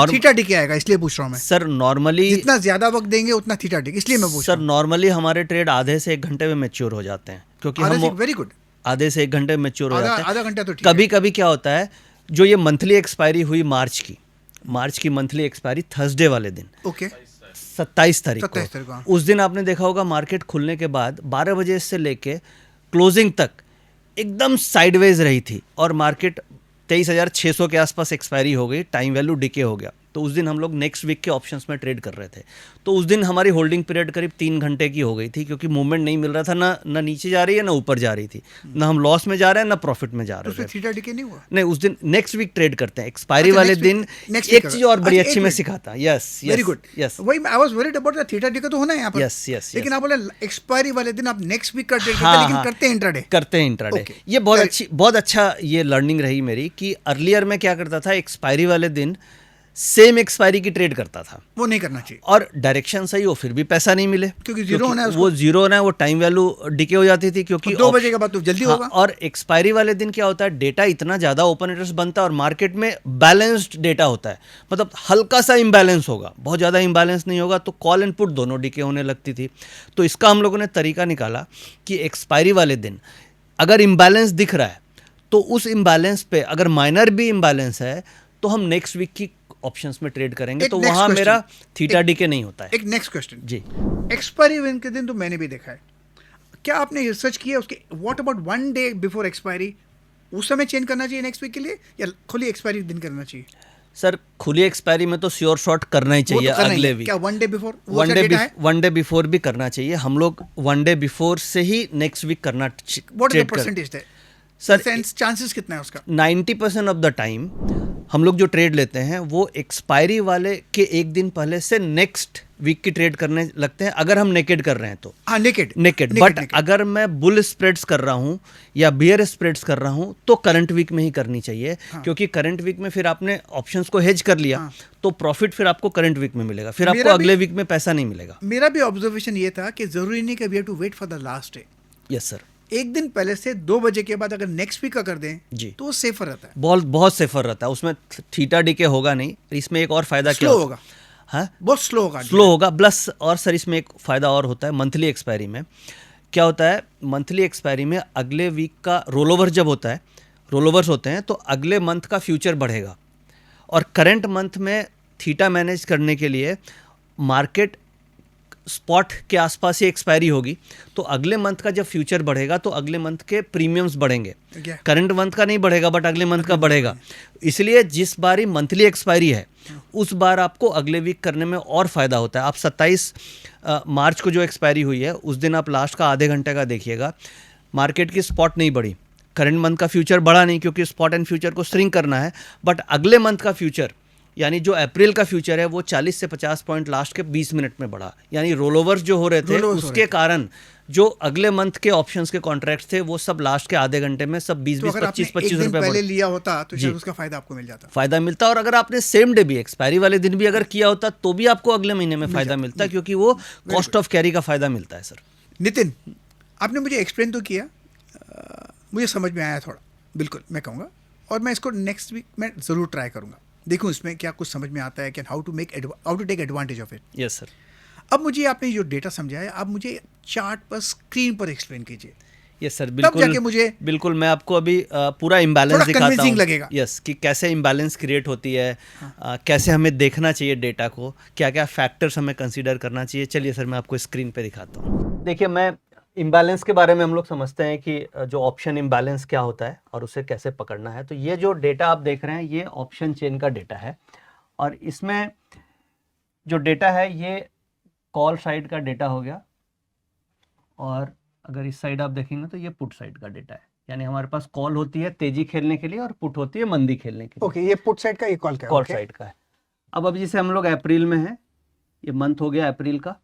थीटा डिके आएगा, इसलिए पूछ रहा हूँ मैं। सर नॉर्मली जितना ज्यादा वक्त देंगे उतना थीटा डिके, इसलिए मैं पूछ सर रहा हूँ। नॉर्मली हमारे ट्रेड आधे से 1 घंटे में मैच्योर हो जाते हैं, क्योंकि हम वेरी गुड। आधे से 1 घंटे में मैच्योर हो जाते हैं। आधा घंटा तो ठीक है। कभी कभी क्या होता है, जो ये मंथली एक्सपायरी हुई मार्च की मंथली एक्सपायरी थर्सडे वाले दिन, ओके 27 तारीख 27 तारीख को, हाँ। को, उस दिन आपने देखा होगा मार्केट खुलने के बाद 12 बजे से लेके क्लोजिंग तक एकदम साइडवेज रही थी और मार्केट 23,600 के आसपास एक्सपायरी हो गई, टाइम वैल्यू डिके हो गया। तो उस दिन हम लोग नेक्स्ट वीक के ऑप्शंस में ट्रेड कर रहे थे, तो उस दिन हमारी होल्डिंग पीरियड करीब 3 घंटे की हो गई थी, क्योंकि मूवमेंट नहीं मिल रहा था, ना नीचे जा रही है ना ऊपर जा रही थी, ना हम लॉस में जा रहे हैं ना प्रॉफिट में जा रहे थे। थीटा डिके नहीं हुआ? नहीं, उस दिन नेक्स्ट वीक ट्रेड करते हैं, एक्सपायरी अच्छा, वाले next दिन। next एक week चीज और बड़ी अच्छा, अच्छी एक मैं week। सिखाता, यस वेरी गुड। यस वही I was worried about the theta decay तो होना है यहाँ पर। यस लेकिन आप बोले एक्सपायरी वाले दिन आप नेक्स्ट वीक का ट्रेड करते हाँ, हैं, लेकिन हाँ, करते हैं इंट्राडे। करते हैं इंट्राडे। Okay. ये बहुत अच्छा ये लर्निंग रही मेरी कि अर्लियर में क्या करता था, एक्सपायरी वाले दिन सेम एक्सपायरी की ट्रेड करता था, वो नहीं करना चाहिए, और डायरेक्शन सही हो फिर भी पैसा नहीं मिले, क्योंकि जीरो होना है उसको। वो जीरो होना है, वो टाइम वैल्यू डिके हो जाती थी, क्योंकि 2 बजे के बाद तो जल्दी हाँ, होगा। और एक्सपायरी वाले दिन क्या होता है, डेटा इतना ज़्यादा ओपन इंटरेस्ट बनता है और मार्केट में बैलेंस्ड डेटा होता है, मतलब हल्का सा इम्बैलेंस होगा, बहुत ज़्यादा इम्बैलेंस नहीं होगा, तो कॉल एंड पुट दोनों डिके होने लगती थी। तो इसका हम लोगों ने तरीका निकाला कि एक्सपायरी वाले दिन अगर इम्बैलेंस दिख रहा है तो उस इम्बैलेंस पे अगर माइनर भी इम्बैलेंस है तो हम नेक्स्ट वीक की ऑप्शंस में ट्रेड करेंगे, तो वहां मेरा थीटा डिके नहीं होता है। एक नेक्स्ट क्वेश्चन जी, एक्सपायरी इवेंट के दिन तो मैंने भी देखा है, क्या आपने रिसर्च किया उसके what about 1 day before expiry, उस समय चेंज करना चाहिए नेक्स्ट वीक के लिए, या खुली एक्सपायरी दिन करना चाहिए? सर खुली एक्सपायरी में तो श्योर शॉर्ट करना ही चाहिए, अगले वीक। क्या 1 डे बिफोर? 1 डे बिफोर भी करना चाहिए, हम लोग 1 डे बिफोर से ही नेक्स्ट वीक करना व्हाट इज द परसेंटेज है सर? चांसेस कितना है उसका? 90% ऑफ द टाइम हम लोग जो ट्रेड लेते हैं वो एक्सपायरी वाले के एक दिन पहले से नेक्स्ट वीक की ट्रेड करने लगते हैं, अगर हम नेकेड कर रहे हैं तो। हाँ, नेकेड। बट अगर मैं बुल स्प्रेड्स कर रहा हूँ या बियर स्प्रेड्स कर रहा हूँ तो करंट वीक में ही करनी चाहिए, क्योंकि करंट वीक में फिर आपने ऑप्शंस को हेज कर लिया, तो प्रॉफिट फिर आपको करंट वीक में मिलेगा, फिर आपको अगले वीक में पैसा नहीं मिलेगा। मेरा भी ऑब्जर्वेशन ये था कि जरूरी नहीं कि we have to wait for the last day. Yes sir, एक दिन पहले से 2 बजे के बाद अगर नेक्स्ट वीक का कर दें जी, तो वो सेफर रहता है, बहुत सेफर रहता है, उसमें थीटा डिके होगा नहीं। इसमें एक और फायदा क्या स्लो होगा, हाँ बहुत स्लो होगा प्लस और सर इसमें एक फ़ायदा और होता है, मंथली एक्सपायरी में क्या होता है, मंथली एक्सपायरी में अगले वीक का रोल ओवर जब होता है, रोल ओवर्स होते हैं तो अगले मंथ का फ्यूचर बढ़ेगा, और करंट मंथ में थीटा मैनेज करने के लिए मार्केट स्पॉट के आसपास ही एक्सपायरी होगी, तो अगले मंथ का जब फ्यूचर बढ़ेगा तो अगले मंथ के प्रीमियम्स बढ़ेंगे, करंट मंथ का नहीं बढ़ेगा बट अगले मंथ का बढ़ेगा। इसलिए जिस बार ही मंथली एक्सपायरी है उस बार आपको अगले वीक करने में और फ़ायदा होता है। आप 27 मार्च को जो एक्सपायरी हुई है उस दिन आप लास्ट का आधे घंटे का देखिएगा, मार्केट की स्पॉट नहीं बढ़ी, करंट मंथ का फ्यूचर बढ़ा नहीं, क्योंकि स्पॉट एंड फ्यूचर को स्ट्रिंग करना है, बट अगले मंथ का फ्यूचर यानी जो अप्रैल का फ्यूचर है वो 40 से 50 पॉइंट लास्ट के 20 मिनट में बढ़ा, यानी रोल ओवर्स जो हो रहे थे उसके कारण जो अगले मंथ के ऑप्शंस के कॉन्ट्रैक्ट थे वो सब लास्ट के आधे घंटे में सब 20-25 रुपए पहले लिया होता तो शायद उसका फायदा आपको मिल जाता, फायदा मिलता। और अगर आपने सेम डे भी एक्सपायरी वाले दिन भी अगर किया होता तो भी आपको अगले महीने में फायदा मिलता, क्योंकि वो कॉस्ट ऑफ कैरी का फायदा मिलता है। सर नितिन, आपने मुझे एक्सप्लेन तो किया, मुझे समझ में आया थोड़ा, बिल्कुल मैं कहूँगा, और मैं इसको नेक्स्ट वीक में ज़रूर ट्राई करूँगा, देखूँ इसमें क्या कुछ समझ में आता है कि how to take advantage of it. Yes sir. अब मुझे आपने जो डेटा समझाया, आप मुझे चार्ट पर, स्क्रीन पर एक्सप्लेन कीजिए, यस सर, तब जाके मुझे बिल्कुल मैं आपको अभी पूरा इम्बैलेंस थोड़ा दिखाता convincing हूँ। लगेगा। यस, कि कैसे इम्बैलेंस क्रिएट होती है, कैसे हमें देखना चाहिए डेटा को, क्या क्या फैक्टर्स हमें कंसीडर करना चाहिए। चलिए सर, मैं आपको स्क्रीन पे दिखाता हूँ। देखिए, मैं इम्बैलेंस के बारे में हम लोग समझते हैं कि जो ऑप्शन इम्बैलेंस क्या होता है और उसे कैसे पकड़ना है। तो ये जो डेटा आप देख रहे हैं, ये ऑप्शन चेन का डेटा है, और इसमें जो डेटा है ये कॉल साइड का डेटा हो गया, और अगर इस साइड आप देखेंगे तो ये पुट साइड का डेटा है। यानी हमारे पास कॉल होती है तेजी खेलने के लिए और पुट होती है मंदी खेलने के लिए। ओके, ये पुट साइड का, ये कॉल का है। Call okay. साइड का है। अब जैसे हम लोग अप्रैल में है, ये मंथ हो गया अप्रैल का,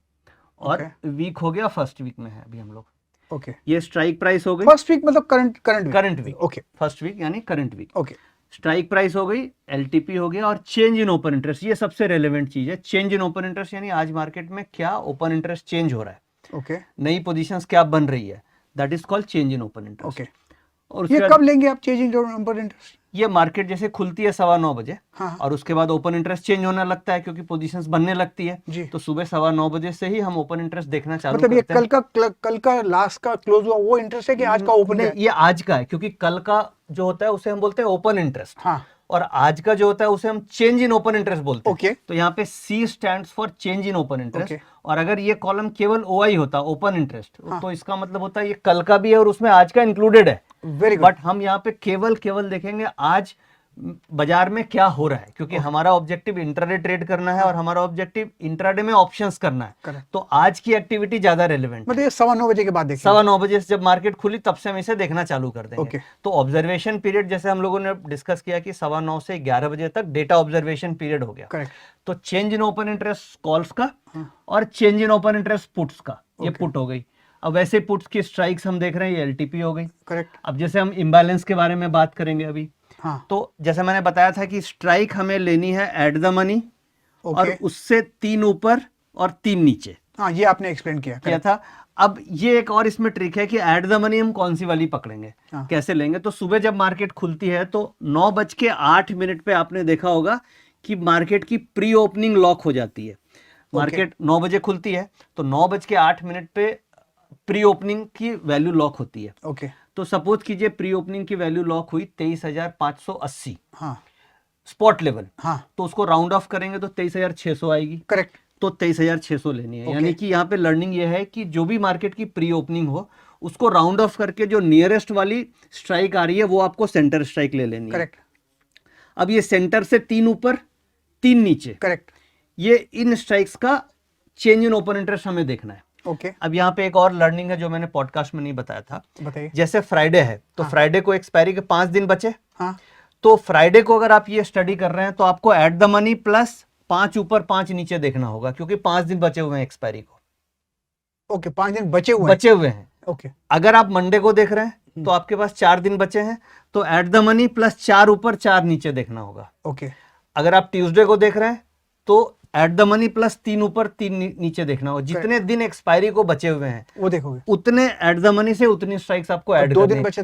और वीक हो गया फर्स्ट वीक में है अभी हम लोग। ओके, ये स्ट्राइक प्राइस हो गई फर्स्ट वीक मतलब current week. Okay, first week यानी current week. Okay, strike price हो गई, एलटीपी हो गया, और चेंज इन ओपन इंटरेस्ट, ये सबसे रेलेवेंट चीज है। चेंज इन ओपन इंटरेस्ट यानी आज मार्केट में क्या ओपन इंटरेस्ट चेंज हो रहा है, ओके, नई पोजीशंस क्या बन रही है, that is called change in open interest. Okay. और ये उसके कब लेंगे आप चेंज इन ओपन इंटरेस्ट? ये मार्केट जैसे खुलती है 9:15 बजे, हाँ। और उसके बाद ओपन इंटरेस्ट चेंज होने लगता है क्योंकि पोजीशंस बनने लगती है जी। तो सुबह 9:15 बजे से ही हम ओपन इंटरेस्ट देखना चालू मतलब ये करते हैं। कल का लास्ट का क्लोज हुआ वो इंटरेस्ट है कि आज का ओपन नहीं, है? ये आज का है, क्योंकि कल का जो होता है उसे हम बोलते हैं ओपन इंटरेस्ट, हाँ। और आज का जो होता है उसे हम चेंज इन ओपन इंटरेस्ट बोलते हैं। ओके। तो यहाँ पे C stands for change in open interest. Okay. और अगर ये कॉलम केवल ओआई होता, ओपन इंटरेस्ट, तो इसका मतलब होता है ये कल का भी है और उसमें आज का इंक्लूडेड है। Very good. बट हम यहाँ पे केवल देखेंगे आज बाजार में क्या हो रहा है, क्योंकि हमारा ऑब्जेक्टिव इंट्राडे ट्रेड करना है और हमारा ऑब्जेक्टिव इंट्राडे में ऑप्शंस करना है। Correct. तो आज की एक्टिविटी ज्यादा रेलेवेंट मतलब ये 9:15 बजे के बाद देखेंगे? 9:15 बजे से जब मार्केट खुली तब से हम इसे देखना चालू कर देंगे। Okay. तो ऑब्जर्वेशन पीरियड जैसे हम लोगों ने डिस्कस किया कि 9:15 से 11 बजे तक डेटा ऑब्जर्वेशन पीरियड हो गया। करेक्ट। तो change in open interest calls का और change in open interest puts का, ये पुट हो गई। अब वैसे पुट्स की स्ट्राइक्स हम देख रहे हैं, ये एलटीपी हो गई। करेक्ट। अब जैसे हम इम्बैलेंस के बारे में बात करेंगे अभी, हाँ। तो जैसे मैंने बताया था कि स्ट्राइक हमें लेनी है एट द मनी, और उससे 3 ऊपर और 3 नीचे। हाँ, ये आपने एक्सप्लेन किया था। अब ये एक और इसमें ट्रिक है कि एट द मनी हम कौन सी वाली पकड़ेंगे, कैसे लेंगे। तो सुबह जब मार्केट खुलती है तो 9:08 पे आपने देखा होगा कि मार्केट की प्री ओपनिंग लॉक हो जाती है। मार्केट 9 बजे खुलती है तो 9:08 पे प्री ओपनिंग की वैल्यू लॉक होती है। ओके। तो सपोज कीजिए प्री ओपनिंग की वैल्यू लॉक हुई 23,580 हाँ। Spot level. हाँ। तो उसको राउंड ऑफ करेंगे तो 23,600 आएगी। करेक्ट। तो 23,600 लेनी है। यानी कि यहाँ पे लर्निंग ये है कि जो भी मार्केट की प्री ओपनिंग हो उसको राउंड ऑफ करके जो नियरेस्ट वाली स्ट्राइक आ रही है वो आपको सेंटर स्ट्राइक ले लेनी है। करेक्ट। अब ये सेंटर से 3 ऊपर 3 नीचे, करेक्ट, ये इन स्ट्राइक्स का चेंज इन ओपन इंटरेस्ट हमें देखना है। ओके। अब यहाँ पे एक और लर्निंग है जो मैंने पॉडकास्ट में नहीं बताया था। बताइए। जैसे फ्राइडे है तो फ्राइडे को एक्सपायरी के 5 दिन बचे। हाँ। तो फ्राइडे को अगर आप ये स्टडी कर रहे हैं तो आपको एट द मनी प्लस 5 ऊपर 5 नीचे देखना होगा, क्योंकि 5 दिन बचे हुए हैं एक्सपायरी को। ओके, 5 दिन बचे हुए हैं। ओके। अगर आप मंडे को देख रहे हैं तो आपके पास 4 दिन बचे हैं, तो एट द मनी प्लस 4 ऊपर 4 नीचे देखना होगा। ओके। अगर आप ट्यूसडे को देख रहे हैं तो एट द मनी प्लस 3 ऊपर 3 नीचे देखना होगा। जितने दिन एक्सपायरी को बचे हुए हैं वो देखोगे, उतने एट द मनी से उतनी स्ट्राइक्स आपको ऐड करनी है। 2 दिन बचे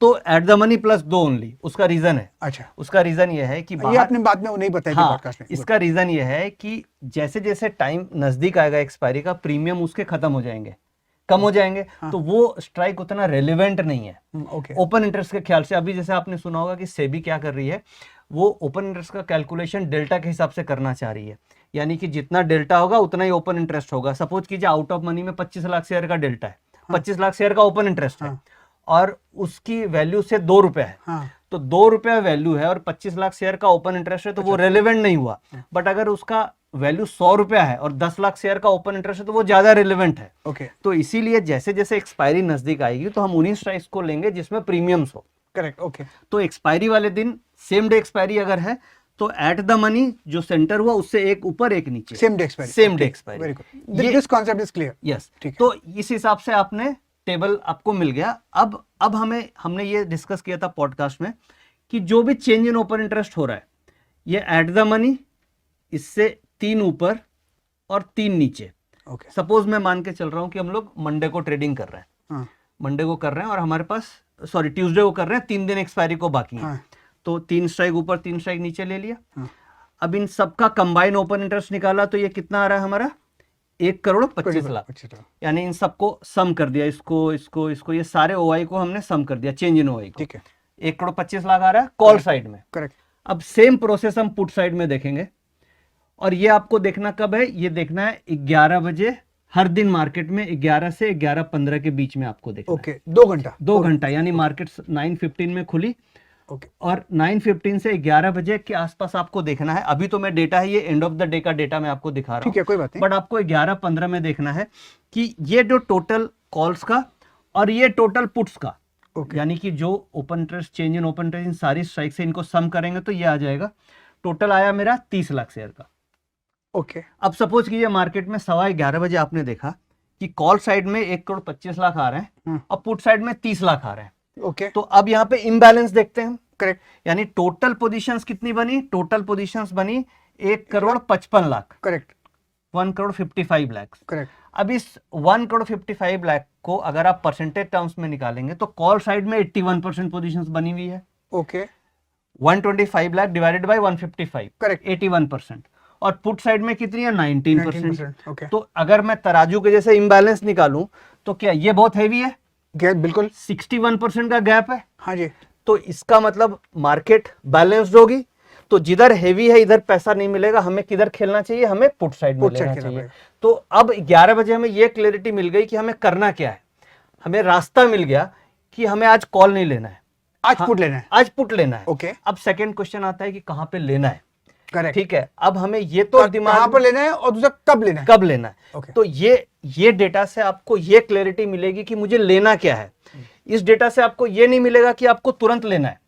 तो at the money plus 2 only. उसका रीजन है, अच्छा, उसका रीजन ये है कि ये आपने बाद में नहीं बताया हाँ, पॉडकास्ट में। इसका रीजन ये है कि जैसे जैसे टाइम नजदीक आएगा एक्सपायरी का, प्रीमियम उसके खत्म हो जाएंगे, कम हो जाएंगे। तो वो स्ट्राइक उतना रेलेवेंट नहीं है ओपन इंटरेस्ट के ख्याल से। अभी जैसे आपने सुना होगा कि सेबी क्या कर रही है, वो ओपन इंटरेस्ट का कैलकुलेशन डेल्टा के हिसाब से करना चाह रही है। यानी कि जितना डेल्टा होगा उतना ही ओपन इंटरेस्ट होगा। सपोज कीजिए आउट ऑफ मनी में 25 लाख शेयर का डेल्टा है, 25 लाख शेयर का ओपन इंटरेस्ट है, और उसकी वैल्यू से 2 रुपए है। तो 2 रुपया वैल्यू है और 25 लाख शेयर का ओपन इंटरेस्ट है, तो वो रेलेवेंट नहीं हुआ। बट अगर उसका वैल्यू 100 रुपया है और 10 लाख शेयर का ओपन इंटरेस्ट है तो वो ज्यादा रेलेवेंट है। ओके। तो इसीलिए जैसे जैसे एक्सपायरी नजदीक आएगी तो हम उन्हीं स्ट्राइक्स को लेंगे जिसमें प्रीमियम्स हो। करेक्ट। ओके। तो एक्सपायरी वाले दिन सेम डे एक्सपायरी अगर है तो एट द मनी जो सेंटर हुआ उससे एक ऊपर एक नीचे, same day expiry. Same day expiry. Very good, this concept is clear. Yes, तो इस हिसाब से आपने टेबल आपको मिल गया। अब हमने ये डिस्कस किया था पॉडकास्ट में कि जो भी चेंज इन ओपन इंटरेस्ट हो रहा है ये एट द मनी, इससे 3 ऊपर और 3 नीचे। ओके। सपोज मैं मान के चल रहा हूं कि हम लोग मंडे को ट्रेडिंग कर रहे हैं, मंडे को कर रहे हैं और हमारे पास ट्यूसडे को कर रहे हैं, 3 दिन एक्सपायरी को बाकी है। तो 3 स्ट्राइक ऊपर 3 स्ट्राइक नीचे ले लिया। अब इन सबका कंबाइन ओपन इंटरेस्ट निकाला तो ये कितना आ रहा है हमारा, 1,25,00,000, 25 यानी इन सबको सम कर दिया, इसको ये सारे ओआई को हमने सम कर दिया, चेंज इन ओआई को। ठीक है, 1,25,00,000 आ रहा है कॉल साइड में। करेक्ट। अब सेम प्रोसेस हम पुट साइड में देखेंगे, और ये आपको देखना कब है, ये देखना है 11 बजे हर दिन मार्केट में, 11 से 11:15 के बीच में आपको देखना ओके, 2 घंटा, 2 घंटा, यानी मार्केट 9:15 में खुली ओके, और 9:15 से 11 बजे के आसपास आपको देखना है। अभी तो मैं डेटा है, ये एंड ऑफ द डे का डेटा मैं आपको दिखा रहा ठीक है, कोई बात हूँ, नहीं। बट आपको 11:15 में देखना है कि ये जो टोटल कॉल्स का और ये टोटल पुट्स का, ओके, यानी कि जो open interest, change in open interest, इन सारी स्ट्राइक से इनको सम करेंगे तो ये आ जाएगा, टोटल आया मेरा 30 लाख शेयर का। ओके, अब सपोज कीजिए मार्केट में 11:15 बजे आपने देखा कि कॉल साइड में 1,25,00,000 आ रहे हैं और पुट साइड में 30 लाख आ रहे हैं, ओके, तो अब यहाँ पे इम्बैलेंस देखते हैं हम। करेक्ट, यानी टोटल पोजीशंस कितनी बनी, टोटल पोजीशंस बनी 1,55,00,000, करेक्ट, 1,55,00,000। करेक्ट, अब इस 1,55,00,000 को अगर आप परसेंटेज टर्म्स में निकालेंगे तो कॉल साइड में 81% पोजीशंस बनी हुई है, ओके, 125,00,000 डिवाइडेड बाय 155, करेक्ट, 81%, और पुट साइड में कितनी है, 19%। ओके, तो अगर मैं तराजू के जैसे इम्बैलेंस निकालूं तो क्या ये बहुत हैवी है, बिल्कुल, 61% का गैप है, हाँ जी, तो इसका मतलब मार्केट बैलेंस्ड होगी। तो जिधर हेवी है इधर पैसा नहीं मिलेगा, हमें किधर खेलना चाहिए, हमें पुट साइड में पुट लेना साइड खेलना चाहिए। पड़ेगा। तो अब 11 बजे हमें ये क्लैरिटी मिल गई कि हमें करना क्या है, हमें रास्ता मिल गया कि हमें आज कॉल नहीं लेना है, आज हाँ, पुट लेना है, आज पुट लेना है। ओके, अब सेकंड क्वेश्चन आता है कि कहां पे लेना है, करेक्ट, ठीक है। अब हमें ये तो दिमाग कहाँ पर लेना है और दूसरा कब लेना है, कब लेना है, ओके, तो ये डेटा से आपको ये क्लैरिटी मिलेगी कि मुझे लेना क्या है। इस डेटा से आपको ये नहीं मिलेगा कि आपको तुरंत लेना है,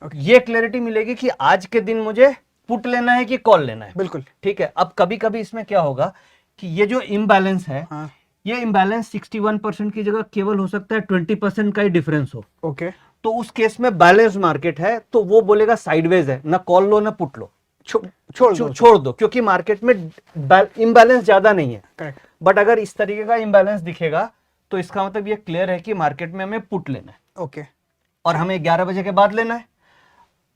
ओके, ये क्लैरिटी मिलेगी कि आज के दिन मुझे पुट लेना है कि कॉल लेना है, बिल्कुल, ठीक है। अब कभी कभी इसमें क्या होगा कि ये जो इम्बैलेंस है, हाँ, ये इम्बैलेंस 61% की जगह केवल हो सकता है 20% का ही डिफरेंस हो, ओके, तो उस केस में बैलेंस मार्केट है तो वो बोलेगा साइडवेज है, ना कॉल लो ना पुट लो, छोड़ दो, क्योंकि मार्केट में इम्बैलेंस ज्यादा नहीं है। करेक्ट, बट अगर इस तरीके का इम्बैलेंस दिखेगा तो इसका मतलब ये क्लियर है कि मार्केट में हमें पुट लेना है ओके, और हमें 11 बजे के बाद लेना है।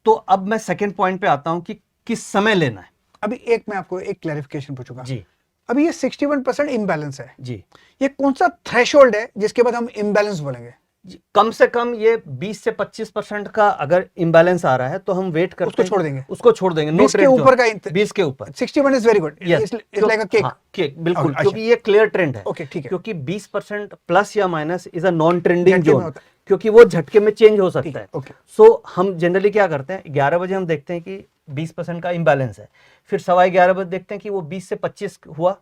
तो अब मैं सेकंड पॉइंट पे आता हूं कि किस समय लेना है। अभी एक मैं आपको एक क्लैरिफिकेशन पूछूंगा जी अभी ये 61% इम्बैलेंस है, जी ये कौन सा थ्रेशोल्ड है जिसके बाद हम इम्बैलेंस बोलेंगे, जी, कम से कम ये 20 से 25% का अगर इम्बैलेंस आ रहा है तो हम वेट करते उसको हैं, छोड़ देंगे, उसको छोड़ देंगे, 20 के ऊपर का 20 के ऊपर 61 is very good, Yes, it's like a cake, हाँ, केक बिल्कुल, अच्छा। क्योंकि ये क्लियर ट्रेंड है। ओके, ठीक है, क्योंकि 20% प्लस या minus is a non trending झटके में जोन, होता है। क्योंकि वो झटके में चेंज हो ठीक सकता है। ओके, सो हम जनरली क्या करते हैं, 11 बजे हम देखते हैं कि 20% का इम्बैलेंस है, फिर 11:15 बजे देखते हैं कि वो 20 से 25 हुआ,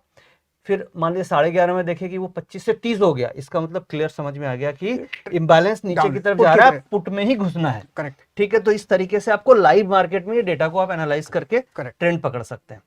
फिर मान लीजिए 11:30 में देखें कि वो 25 से 30 हो गया, इसका मतलब क्लियर समझ में आ गया कि इम्बैलेंस नीचे Down की है, तरफ put जा की रहा है, तरफ। पुट में ही घुसना है, करेक्ट, ठीक है। तो इस तरीके से आपको लाइव मार्केट में ये डेटा को आप एनालाइज करके करेक्ट, ट्रेंड पकड़ सकते हैं।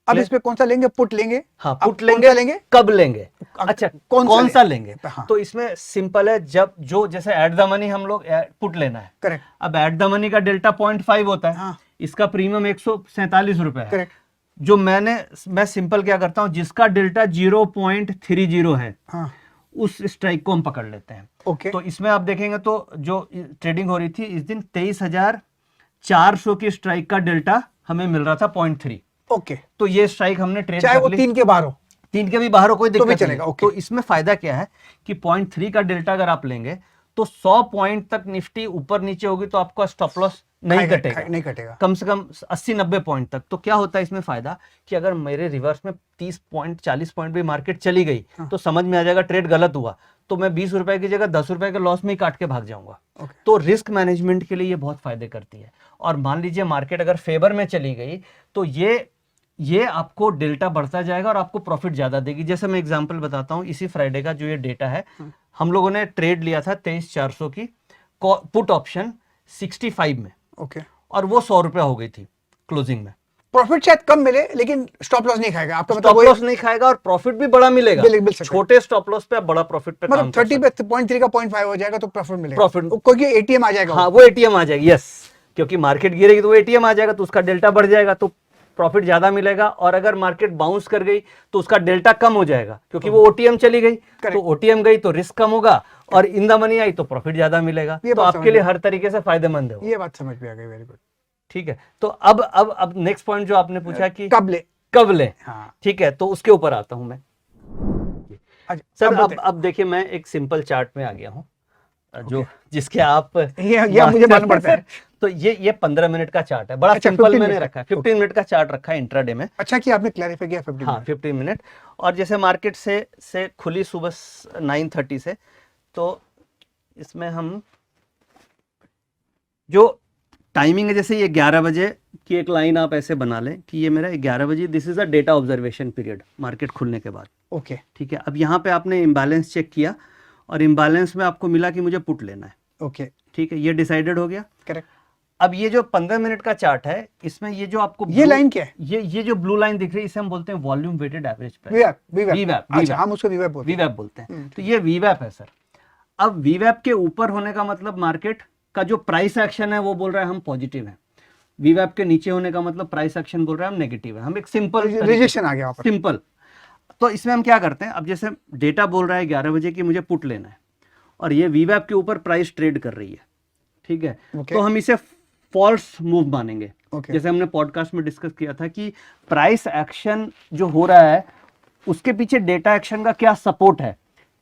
अब इसमें कौन सा लेंगे, पुट लेंगे, हाँ, अब पुट कौन लेंगे, सा लेंगे, कब लेंगे, अच्छा कौन सा लेंगे, हाँ। तो इसमें सिंपल है, जब जो जैसे एट द मनी हम लोग पुट लेना है, करेक्ट, अब एट द मनी का डेल्टा 0.5 होता है, हाँ, इसका प्रीमियम 147 रुपए है। करेक्ट, जो मैं सिंपल क्या करता हूं, जिसका डेल्टा 0.30 है हाँ, उस स्ट्राइक को हम पकड़ लेते हैं। ओके, तो इसमें आप देखेंगे तो जो ट्रेडिंग हो रही थी इस दिन 23,400 की स्ट्राइक का डेल्टा हमें मिल रहा था 0.3, ओके, तो ये स्ट्राइक हमने ट्रेड चाहे कर वो ली, 3 के बाहर हो, 3 के भी बाहर हो कोई दिक्कत भी नहीं चलेगा, है। ओके। तो इसमें फायदा क्या है कि 0.3 का डेल्टा अगर आप लेंगे तो 100 पॉइंट तक निफ्टी ऊपर नीचे होगी तो आपका स्टॉप लॉस नहीं कटेगा, नहीं कटेगा, कम से कम 80-90 पॉइंट तक। तो क्या होता है इसमें फायदा कि अगर मेरे रिवर्स में 30 पॉइंट 40 पॉइंट भी मार्केट चली गई तो समझ में आ जाएगा ट्रेड गलत हुआ, तो मैं 20 रुपए की जगह 10 रुपए के लॉस में ही काट के भाग जाऊंगा। ओके, तो रिस्क मैनेजमेंट के लिए ये बहुत फायदे करती है। और मान लीजिए मार्केट अगर फेवर में चली गई तो ये आपको डेल्टा बढ़ता जाएगा और आपको प्रॉफिट ज्यादा देगी। जैसे मैं एग्जांपल बताता हूं, इसी फ्राइडे का जो ये डेटा है, हम लोगों ने ट्रेड लिया था 23,400 की पुट ऑप्शन 65 में, ओके, और वो 100 रुपया हो गई थी क्लोजिंग में। प्रॉफिट शायद कम मिले लेकिन स्टॉप लॉस नहीं खाएगा आपका, मतलब स्टॉप लॉस नहीं खाएगा और प्रॉफिट भी बड़ा मिलेगा, मिल सकता है। छोटे स्टॉप लॉस पे आप बड़ा प्रॉफिट पे काम मतलब कर 30 सकते पे 0.3 का 0.5 हो जाएगा तो प्रॉफिट मिलेगा, प्रॉफिट, क्योंकि एटीएम आ जाएगा, हाँ वो एटीएम आ जाएगी, यस, क्योंकि मार्केट गिरेगी तो वो एटीएम आ जाएगा तो उसका डेल्टा बढ़ जाएगा तो प्रॉफिट ज्यादा मिलेगा। और अगर मार्केट बाउंस कर गई तो उसका डेल्टा कम हो जाएगा क्योंकि वो ओटीएम चली गई, तो ओटीएम गई तो रिस्क कम होगा और इन द मनी आई तो प्रॉफिट ज्यादा मिलेगा। तो आपके लिए हर तरीके से फायदेमंद है, ये बात समझ में आ गई, वेरी गुड, ठीक है। तो अब नेक्स्ट पॉइंट जो आपने पूछा कि कब ले, कब ले, हाँ, ठीक है, तो उसके ऊपर आता हूं मैं अच्छा, सर अब अब देखिए मैं एक सिंपल चार्ट में आ गया हूँ जो जिसके आप ये मुझे मालूम पड़ता है। तो ये 15 मिनट का चार्ट है, बड़ा अच्छा, सिंपल 15 मैंने मिनट रखा है, का। 15 मिनट का चार्ट रखा है इंट्राडे में। अच्छा कि आपने क्लैरिफाई किया 15 हाँ मिनट। 15 मिनट। और जैसे मार्केट से खुली सुबह 9:30 से, तो इसमें हम जो टाइमिंग है, जैसे ये 11 बजे की एक लाइन आप ऐसे बना लें कि ये मेरा 11 बजे, this is a data observation period market खुलने के बाद। ओके ठीक है, अब यहाँ पे आपने इम्बैलेंस चेक किया और इम्बैलेंस में आपको मिला कि मुझे पुट लेना है। ओके ठीक है, ये डिसाइडेड हो गया। करेक्ट। अब ये जो 15 मिनट का चार्ट है, इसमें ये जो आपको ये लाइन क्या है? ये जो ब्लू लाइन दिख रही है, इसे हम बोलते हैं वॉल्यूम वेटेड एवरेज प्राइस। वीवैप। अच्छा, हम उसको वीवैप बोलते हैं। वीवैप बोलते हैं। तो ये वीवैप है सर। अब वीवैप के ऊपर होने का मतलब मार्केट का जो प्राइस एक्शन है वो बोल रहा है हम पॉजिटिव है। वीवैप के नीचे होने का मतलब प्राइस एक्शन बोल रहा है हम नेगेटिव है। हम एक सिंपल रिजेक्शन आ गया वहाँ पर। सिंपल। तो इसमें हम क्या करते हैं, अब जैसे डेटा बोल रहा है 11 बजे की मुझे पुट लेना है और ये वीवैप के ऊपर प्राइस ट्रेड कर रही है। ठीक है, तो हम इसे फॉल्स मूव मानेंगे। जैसे हमने पॉडकास्ट में डिस्कस किया था कि प्राइस एक्शन जो हो रहा है उसके पीछे डेटा एक्शन का क्या सपोर्ट है,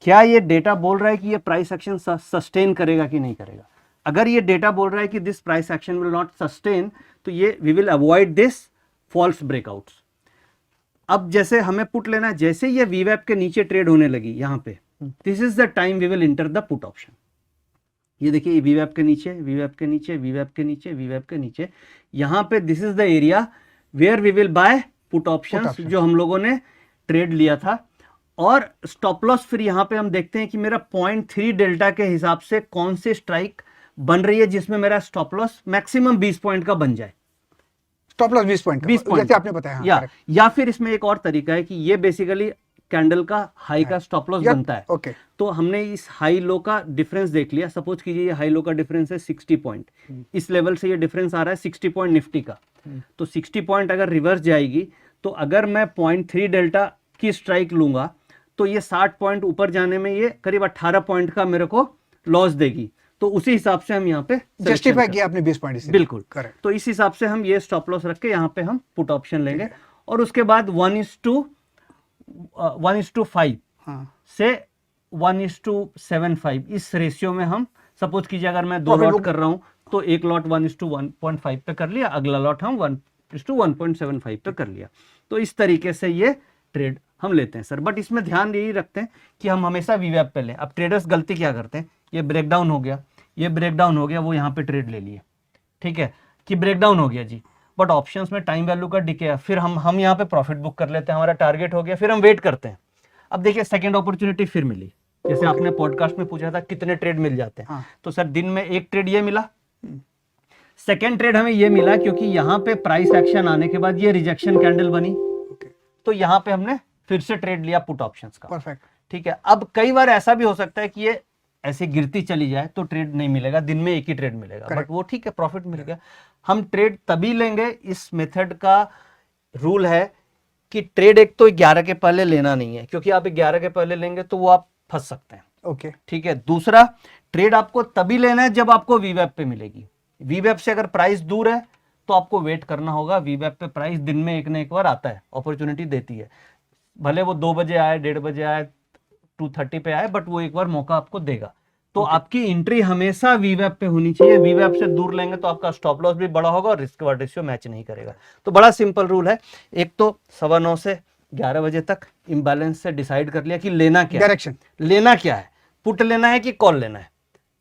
क्या ये डेटा बोल रहा है कि ये प्राइस एक्शन सस्टेन करेगा कि नहीं करेगा। अगर ये डेटा बोल रहा है कि this price action will not sustain, तो ये we will avoid this false breakouts. अब जैसे हमें पुट लेना है, जैसे ये वीवैप के नीचे ट्रेड होने लगी यहाँ पे, this is the time we will enter the put option. ये देखिए वीवैप के नीचे, वीवैप के नीचे, वीवैप के नीचे, वीवैप के नीचे, यहाँ पे this is the area where we will buy put options जो हम लोगों ने ट्रेड लिया था। और स्टॉप लॉस फिर यहाँ पे हम देखते हैं कि मेरा 0.3 डेल्टा के हिसाब से कौन सी स्ट्राइक बन रही है जिसमें मेरा स्टॉप लॉस मैक्सिमम 20 पॉइंट का बन जाए। स्टॉप लॉस 20 पॉइंट, 20 पॉइंट जैसे आपने बताया। हाँ, या फिर इसमें एक और तरीका है कि ये बेसिकली कैंडल का हाई का स्टॉप लॉस बनता है। ओके, तो हमने इस हाई लो का डिफरेंस देख लिया। सपोज कीजिए ये हाई लो का डिफरेंस है 60 पॉइंट, इस लेवल से ये डिफरेंस आ रहा है 60 पॉइंट निफ्टी का। तो 60 पॉइंट अगर रिवर्स जाएगी तो अगर मैं 0.3 डेल्टा की स्ट्राइक लूंगा तो ये 60 पॉइंट ऊपर जाने में ये करीब 18 पॉइंट का मेरे को लॉस देगी। तो उसी हिसाब से हम यहाँ पे जस्टिफाई किया आपने 20 पॉइंट। बिल्कुल करेक्ट। तो इस हिसाब से हम ये स्टॉप लॉस रख के यहाँ पे हम पुट ऑप्शन लेंगे और उसके बाद 1:5 से 1:75 इस रेशियो में हम, सपोज कीजिए अगर मैं 2 लॉट कर रहा हूं तो एक लॉट 1:1.5 पे कर लिया, अगला लॉट हम 1:1.75 पे कर लिया। तो इस तरीके से ये ट्रेड हम लेते हैं सर। बट इसमें ध्यान यही रखते हैं कि हम हमेशा वीवैप पे लें। अब ट्रेडर्स गलती क्या करते हैं, ये ब्रेकडाउन हो गया, ये ब्रेकडाउन हो गया, वो यहाँ पे ट्रेड ले लिए। ठीक है कि ब्रेकडाउन हो गया जी, बट ऑप्शंस में टाइम वैल्यू का डिके है, फिर हम यहाँ पे प्रॉफिट बुक कर लेते हैं, हमारा टारगेट हो गया, फिर हम वेट करते हैं। अब देखिए सेकंड अपॉर्चुनिटी फिर मिली, जैसे आपने पॉडकास्ट में पूछा था कितने ट्रेड मिल जाते हैं। तो सर दिन में एक ट्रेड ये मिला, सेकेंड ट्रेड हमें ये मिला क्योंकि यहाँ पे प्राइस एक्शन आने के बाद ये रिजेक्शन कैंडल बनी, तो यहाँ पे हमने फिर से ट्रेड लिया पुट ऑप्शंस का। परफेक्ट। ठीक है, अब कई बार ऐसा भी हो सकता है कि ये ऐसे गिरती चली जाए तो ट्रेड नहीं मिलेगा, दिन में एक ही ट्रेड मिलेगा, बट वो ठीक है, प्रॉफिट मिल गया। हम ट्रेड तभी लेंगे, इस मेथड का रूल है कि ट्रेड एक तो 11 के पहले लेना नहीं है, क्योंकि आप 11 के पहले लेंगे तो वो आप फंस सकते हैं। ओके, ठीक है। दूसरा, ट्रेड आपको तभी लेना है जब आपको वीवैप पे मिलेगी। वीवैप से अगर प्राइस दूर है तो आपको वेट करना होगा। वीवैप पे प्राइस दिन में एक ना एक बार आता है, अपॉर्चुनिटी देती है, भले वो 2 बजे आए, 1:30 बजे आए, 2:30 पे आए, बट वो एक बार मौका आपको देगा। तो आपकी एंट्री हमेशा वीवैप पे होनी चाहिए। वीवैप से दूर लेंगे तो आपका स्टॉप लॉस भी बड़ा होगा और रिस्क वार्ड रेशियो मैच नहीं करेगा। तो बड़ा सिंपल रूल है, एक तो 9:15 से 11 बजे तक इम्बैलेंस से डिसाइड कर लिया कि लेना क्या डायरेक्शन लेना क्या है, पुट लेना है कि कॉल लेना है।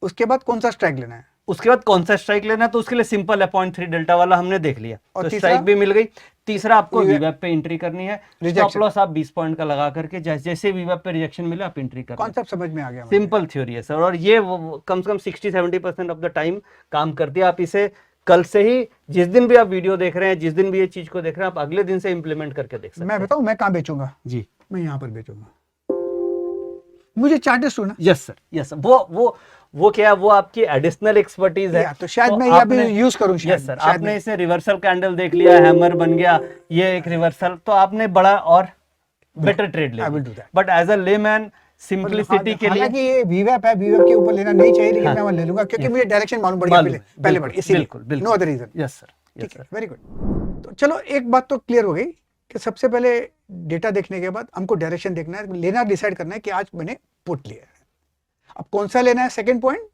उसके बाद कौन सा स्ट्राइक लेना है, उसके बाद कौन सा स्ट्राइक लेना है, तो उसके लिए सिंपल है 0.3 डेल्टा वाला हमने देख लिया, और तो तीसरा? स्ट्राइक भी मिल गई। तीसरा, आपको वीवैप पे एंट्री करनी है, स्टॉप लॉस आप 20 पॉइंट का लगा करके जैसे वीवैप पे रिजेक्शन मिले आप एंट्री कर। कॉन्सेप्ट समझ में आ गया मुझे। सिंपल थ्योरी है सर, और ये कम से कम 60-70% ऑफ द टाइम काम करती है। आप इसे कल से ही, जिस दिन भी आप वीडियो देख रहे हैं, जिस दिन भी ये चीज को देख रहे हैं, आप अगले दिन से इंप्लीमेंट करके देख सकते हैं। मैं बताऊं मैं कहाँ बेचूंगा जी, मैं यहाँ पर बेचूंगा, मुझे चार्टर्स ना। Yes sir, yes sir. वो क्या है, वो आपकी एडिशनल एक्सपर्टीज है, तो शायद मैं ये भी यूज करूं। यस सर, आपने इसे रिवर्सल कैंडल देख लिया, हैमर बन गया, ये एक रिवर्सल, तो आपने बड़ा और बेटर ट्रेड लिया। But as a layman simplicity के लिए, हालांकि ये वीवैप है, वीवैप के ऊपर लेना नहीं चाहिए, लेकिन मैं वहां ले लूंगा क्योंकि मुझे डायरेक्शन मालूम पड़ गया पहले, इसीलिए। बिल्कुल, no other reason. Yes sir, ठीक है, वेरी गुड। तो चलो एक बात तो क्लियर हो गई कि सबसे पहले डेटा देखने के बाद हमको डायरेक्शन देखना है, लेना डिसाइड करना है कि आज मैंने पुट लिया है। अब कौन सा लेना है? सेकंड पॉइंट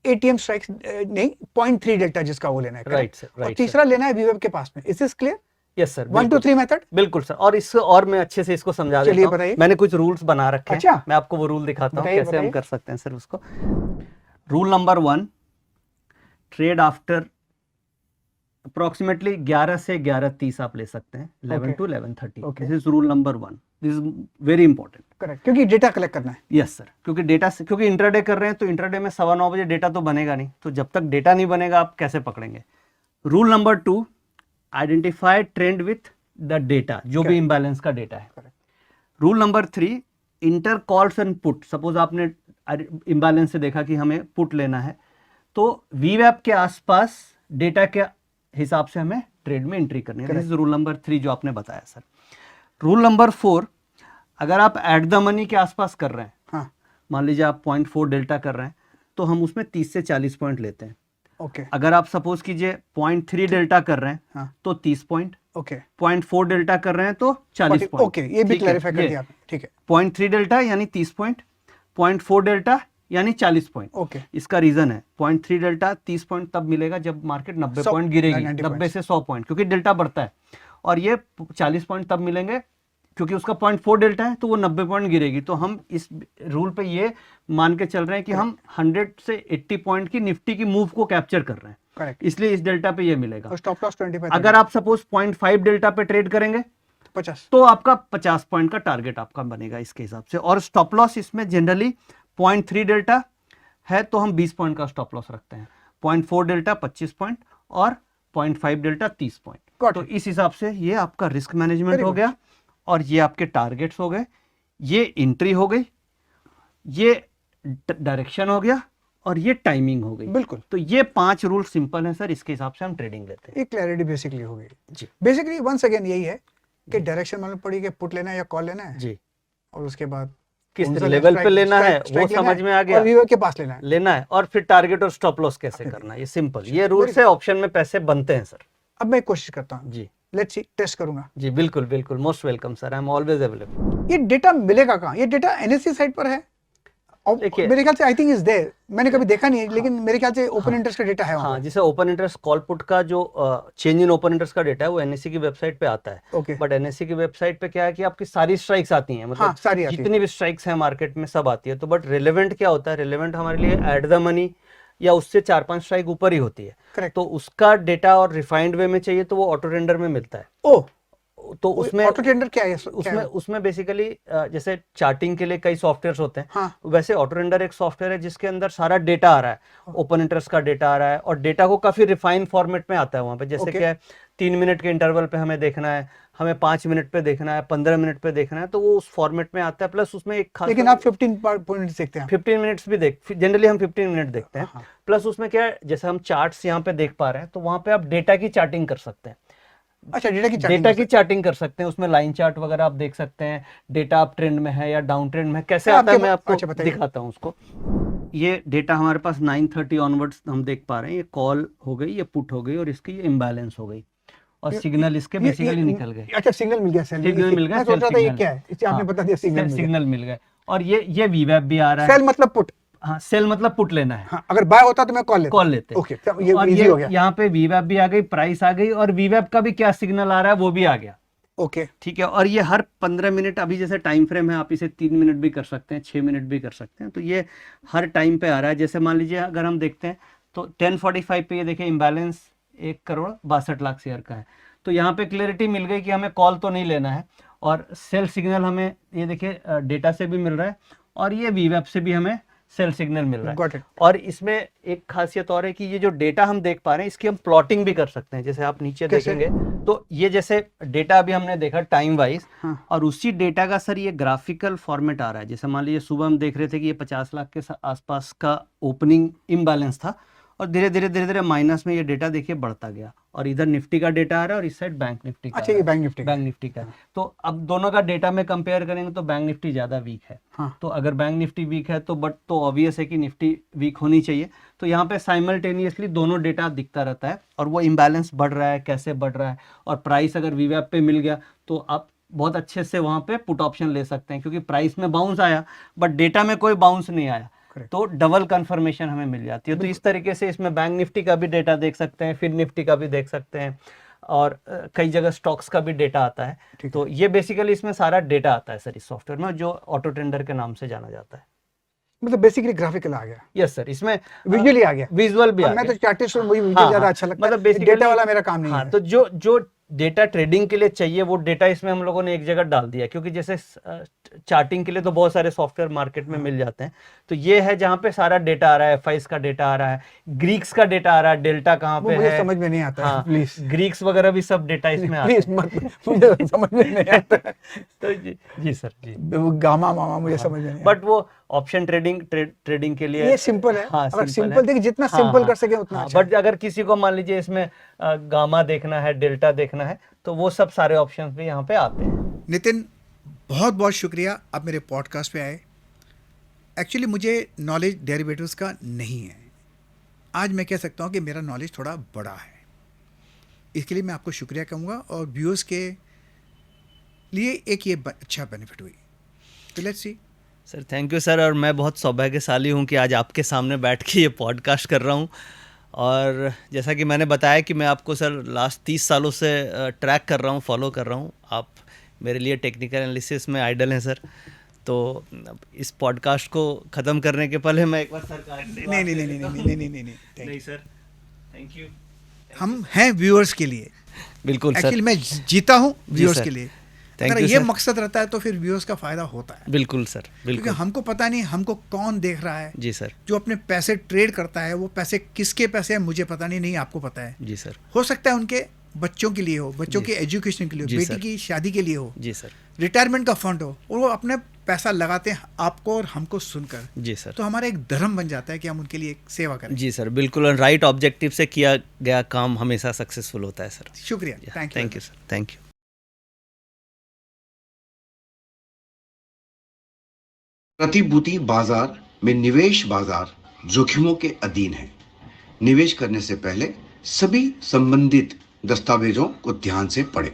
एटीएम स्ट्राइक्स नहीं, 0.3 डेल्टा जिसका वो लेना है। राइट सर, और राइट तीसरा लेना है वीवेब के पास में। Is this clear? Yes sir, 1 2 3 method. बिल्कुल सर। और इसको और मैं अच्छे से इसको समझा चलिए देता हूँ। बताइए। मैंने कुछ रूल्स बना रखे हैं। अच्छा। मैं आपको वो रूल दिखाता हूँ बताइए, कैसे हम बताइए। कर सकते हैं सर उसको। Rule number 1, trade after approximately 11 से 11:30 आप ले सकते हैं, 11 to 11:30। Okay. This is rule number 1। This is very important. Correct, क्योंकि डेटा कलेक्ट करना है। यस सर, क्योंकि डेटा से, क्योंकि इंट्राडे कर रहे हैं तो इंट्राडे में 9:15 बजे डेटा तो बनेगा नहीं, तो जब तक डेटा नहीं बनेगा आप कैसे पकड़ेंगे। Rule number 2, identify trend with the data, जो भी इम्बैलेंस का डेटा है। Rule number 3, inter calls and put. Suppose आपने इम्बैलेंस से देखा कि हमें पुट लेना है, तो वीवैप के आसपास डेटा के हिसाब से हमें ट्रेड में एंट्री करनी है। दिस इज रूल नंबर 3 जो आपने बताया सर। रूल नंबर 4, अगर आप एट द मनी के आसपास कर रहे हैं, हाँ, मान लीजिए आप 0.4 डेल्टा कर रहे हैं, तो हम उसमें 30 से 40 पॉइंट लेते हैं। ओके अगर आप सपोज कीजिए 0.3 डेल्टा कर रहे हैं, हाँ, तो 30 पॉइंट। ओके 0.4 डेल्टा कर रहे हैं तो 40 पॉइंट। ओके, ये भी क्लैरिफाई कर दिया आपने। ठीक है, 0.3 डेल्टा यानी 30 पॉइंट, 0.4 डेल्टा यानी 40 पॉइंट। ओके। इसका रीजन है 0.3 डेल्टा 30 पॉइंट तब मिलेगा जब मार्केट 90 पॉइंट गिरेगी, 90 से 100 पॉइंट, क्योंकि डेल्टा बढ़ता है। और ये 40 पॉइंट तब मिलेंगे क्योंकि उसका 0.4 डेल्टा है, तो वो 90 पॉइंट गिरेगी। तो हम इस रूल पे ये मान के चल रहे हैं कि हम 100 से 80 पॉइंट की निफ्टी की मूव को कैप्चर कर रहे हैं। करेक्ट। इसलिए इस डेल्टा पे ये मिलेगा। और स्टॉप लॉस 25। अगर आप सपोज 0.5 डेल्टा पे ट्रेड करेंगे 50, तो आपका 50 पॉइंट का टारगेट आपका बनेगा इसके हिसाब से। और स्टॉप लॉस इसमें जनरली 0.3 डेल्टा है तो हम 20 पॉइंट का स्टॉप लॉस रखते हैं, 0.4 डेल्टा 25 पॉइंट और 0.5 डेल्टा 30 Got पॉइंट। तो इस हिसाब से ये आपका रिस्क मैनेजमेंट Very हो गया, और ये आपके टारगेट्स हो गए, ये एंट्री हो गई, ये डायरेक्शन हो गया, और ये टाइमिंग हो गई। बिल्कुल। तो ये 5 रूल सिंपल है सर, इसके हिसाब से हम ट्रेडिंग लेते हैं। ये क्लैरिटी बेसिकली हो गई जी बेसिकली। वंस अगेन यही है कि डायरेक्शन मालूम पड़ी कि पुट लेना है या कॉल लेना है, जी, और उसके बाद किस कौन सा लेवल पे strike- लेना है strike- वो strike लेना समझ है, में आ गया, और वीवर के पास लेना है। और फिर टारगेट और स्टॉप लॉस कैसे करना है, ये सिंपल। ये रूल से ऑप्शन में पैसे बनते हैं सर। अब मैं कोशिश करता हूँ, जी लेट्स सी, टेस्ट करूंगा। जी, बिल्कुल बिल्कुल, most welcome sir, I am always available. ये डेटा मिलेगा कहाँ? ये डेटा एनएससी साइट पर है, और देखिए, मेरे ख्याल से आई थिंक इज देयर। मैंने कभी देखा नहीं है, लेकिन मेरे ख्याल से ओपन इंटरेस्ट का डेटा है वहाँ हाँ, जैसे ओपन इंटरेस्ट कॉल पुट का जो चेंज इन ओपन इंटरेस्ट का डेटा है वो एनएससी की वेबसाइट पे आता है। ओके। बट एनएससी की वेबसाइट पे क्या है कि आपकी सारी स्ट्राइक्स आती हैं, मतलब हाँ, सारी आती है। जितनी भी स्ट्राइक्स हैं मार्केट में सब आती है। तो बट रिलेवेंट क्या होता है, रिलेवेंट हमारे लिए एट द मनी या उससे 4-5 स्ट्राइक ऊपर ही होती है। करेक्ट। तो उसका डेटा और रिफाइंड वे में चाहिए तो वो ऑटो टेंडर में मिलता है। ओ, तो उसमें ऑटो टेंडर क्या है? उसमें बेसिकली जैसे चार्टिंग के लिए कई सॉफ्टवेयर्स होते हैं, हाँ। वैसे ऑटो टेंडर एक सॉफ्टवेयर है जिसके अंदर सारा डेटा आ रहा है, ओपन इंटरेस्ट का डेटा आ रहा है, और डेटा को काफी रिफाइन फॉर्मेट में आता है वहां पे। जैसे Okay. क्या है, 3 मिनट के इंटरवल पे हमें देखना है, हमें 5 मिनट पे देखना है, 15 मिनट पे देखना है, तो वो उस फॉर्मेट में आता है। प्लस उसमें एक खास, लेकिन आप 15 पॉइंट्स देखते हैं। 15 मिनट्स भी जनरली हम 15 मिनट देखते हैं। हाँ। प्लस उसमें क्या है, जैसे हम चार्ट्स यहाँ पे देख पा रहे हैं, तो वहां पे आप डेटा की चार्टिंग कर सकते हैं। अच्छा, डेटा की चार्टिंग कर सकते हैं, उसमें लाइन चार्ट वगैरह आप देख सकते हैं, डेटा अप ट्रेंड में है या डाउन ट्रेंड में है, कैसे क्या आता है आपके मैं पास- आपको अच्छा, बताइए। दिखाता हूँ उसको। ये डेटा हमारे पास 9:30 ऑनवर्ड्स हम देख पा रहे हैं, ये कॉल हो गई, ये पुट हो गई, और इसकी ये इम्बैलेंस हो गई, और सिग्नल इसके बेसिकली निकल गए। अच्छा, सिग्नल मिल गया। सिग्नल मिल गया, मैं सोच रहा था ये सिग्नल। क्या है, इससे आपने हाँ, बता दिया सिग्नल मिल गया। सिग्नल मिल गए। और ये वीवैप भी आ रहा है। सेल मतलब पुट। हाँ, सेल मतलब पुट लेना है। हाँ, अगर बाय होता तो मैं कॉल लेते। हैं। ओके, ये और इजी हो गया। यहाँ पे वीवैप भी आ गई, प्राइस आ गई, और वीवैप का भी क्या सिग्नल आ रहा है वो भी आ गया। ओके, ठीक है। और ये हर 15 मिनट, अभी जैसे टाइम फ्रेम है, आप इसे 3 मिनट भी कर सकते हैं, 6 मिनट भी कर सकते हैं, तो ये हर टाइम पे आ रहा है। जैसे मान लीजिए अगर हम देखते हैं तो 10:45 पे ये देखिए इम्बैलेंस 1,62,00,000 शेयर का है। तो यहाँ पे क्लियरिटी मिल गई कि हमें कॉल तो नहीं लेना है, और सेल सिग्नल हमें ये देखिए डेटा से भी मिल रहा है, और ये वीवैप से भी हमें सेल सिग्नल मिल रहा Got है। it. और इसमें एक खासियत और है कि ये जो डेटा हम देख पा रहे हैं इसकी हम प्लॉटिंग भी कर सकते हैं। जैसे आप नीचे कैसे? देखेंगे तो ये जैसे डेटा अभी हमने देखा टाइम वाइज, हाँ। और उसी डेटा का सर ये ग्राफिकल फॉर्मेट आ रहा है। जैसे मान लीजिए सुबह हम देख रहे थे कि ये 50 लाख के आसपास का ओपनिंग इम्बैलेंस था, और धीरे धीरे माइनस में ये डेटा देखिए बढ़ता गया, और इधर निफ्टी का डेटा आ रहा है और इस साइड बैंक निफ्टी का। अच्छा, ये बैंक निफ्टी बैंक निफ्टी का है। तो अब दोनों का डेटा में कंपेयर करेंगे तो बैंक निफ्टी ज्यादा वीक है। हाँ। तो अगर बैंक निफ्टी वीक है तो ऑब्वियस है कि निफ्टी वीक होनी चाहिए। तो यहाँ पे साइमल्टेनियसली दोनों डेटा दिखता रहता है, और वो इम्बैलेंस बढ़ रहा है, कैसे बढ़ रहा है, और प्राइस अगर वीवैप पे मिल गया तो आप बहुत अच्छे से वहाँ पे पुट ऑप्शन ले सकते हैं, क्योंकि प्राइस में बाउंस आया बट डेटा में कोई बाउंस नहीं आया। Correct. तो डबल कंफर्मेशन हमें मिल जाती है। तो इस तरीके से इसमें बैंक निफ्टी का भी डेटा देख सकते हैं, फिर निफ्टी का भी देख सकते हैं, और कई जगह स्टॉक्स का भी डेटा आता है। तो ये बेसिकली इसमें सारा डेटा आता है सर इस सॉफ्टवेयर में, जो ऑटो ट्रेंडर के नाम से जाना जाता है। मतलब बेसिकली ग्राफिकल आ गया। यस सर, इसमें विजुअली आ गया, विजुअल भी आ मैं गया। तो चार्टिस्ट हूं, मुझे विजुअल हाँ, ज्यादा हाँ, अच्छा लगता मतलब है, basically- डेटा वाला मेरा काम नहीं हाँ, है। तो जो डेटा ट्रेडिंग के लिए चाहिए वो डेटा इसमें हम लोगों ने एक जगह डाल दिया, क्योंकि जैसे चार्टिंग के लिए तो बहुत सारे सॉफ्टवेयर मार्केट में मिल जाते हैं। तो ये है जहाँ पे सारा डेटा आ रहा है, एफआईस का डेटा आ रहा है, ग्रीक्स का डेटा आ रहा है, डेल्टा कहाँ वो पे मुझे है, समझ में नहीं आता है, हाँ, प्लीज ग्रीक्स वगैरह भी सब डेटा इसमें आता प्लीज है। मत, मुझे समझ में नहीं आता है। तो जी सर, जी। वो गामा मामा मुझे समझ में नहीं बट वो ऑप्शन ट्रेडिंग के लिए ये सिंपल है। हाँ, अगर सिंपल सिंपल है। देखिए, जितना हाँ, सिंपल हाँ, कर सके उतना हाँ, अच्छा बट अगर किसी को मान लीजिए इसमें गामा देखना है, डेल्टा देखना है, तो वो सब सारे ऑप्शंस भी यहाँ पे आते हैं। नितिन, बहुत बहुत शुक्रिया आप मेरे पॉडकास्ट पे आए। एक्चुअली मुझे नॉलेज डेरिवेटिव्स का नहीं है। आज मैं कह सकता हूँ कि मेरा नॉलेज थोड़ा बड़ा है, इसके लिए मैं आपको शुक्रिया कहूँगा, और व्यूअर्स के लिए एक ये अच्छा बेनिफिट हुई। तो let's see sir, thank you sir. और मैं बहुत सौभाग्यशाली हूँ कि आज आपके सामने बैठ के ये पॉडकास्ट कर रहा हूँ। और जैसा कि मैंने बताया कि मैं आपको सर लास्ट 30 सालों से ट्रैक कर रहा हूँ, फॉलो कर रहा हूँ। आप मेरे लिए टेक्निकल एनालिसिस में आइडल हैं सर। तो इस पॉडकास्ट को ख़त्म करने के पहले मैं एक बार सरकार से नहीं सर, थैंक यू। हम हैं व्यूअर्स के लिए। बिल्कुल सर, एक्चुअली मैं जीता हूँ व्यूअर्स सर। के लिए। Thank अगर you, ये sir. मकसद रहता है तो फिर व्यूअर्स का फायदा होता है, बिल्कुल सर, क्योंकि बिल्कुल हमको पता नहीं हमको कौन देख रहा है। जी सर, जो अपने पैसे ट्रेड करता है, वो पैसे किसके पैसे हैं मुझे पता नहीं आपको पता है। जी सर, हो सकता है उनके बच्चों के लिए हो, बच्चों जी। के एजुकेशन के लिए हो, जी, बेटी सर। की शादी के लिए हो, जी सर, रिटायरमेंट का फंड हो, और वो अपने पैसा लगाते हैं आपको और हमको सुनकर। जी सर, तो हमारा एक धर्म बन जाता है कि हम उनके लिए एक सेवा करें। जी सर, बिल्कुल। और राइट ऑब्जेक्टिव से किया गया काम हमेशा सक्सेसफुल होता है सर। शुक्रिया, thank you. Thank you sir, thank you. प्रतिभूति बाजार में निवेश बाजार जोखिमों के अधीन है। निवेश करने से पहले सभी संबंधित दस्तावेजों को ध्यान से पढ़ें।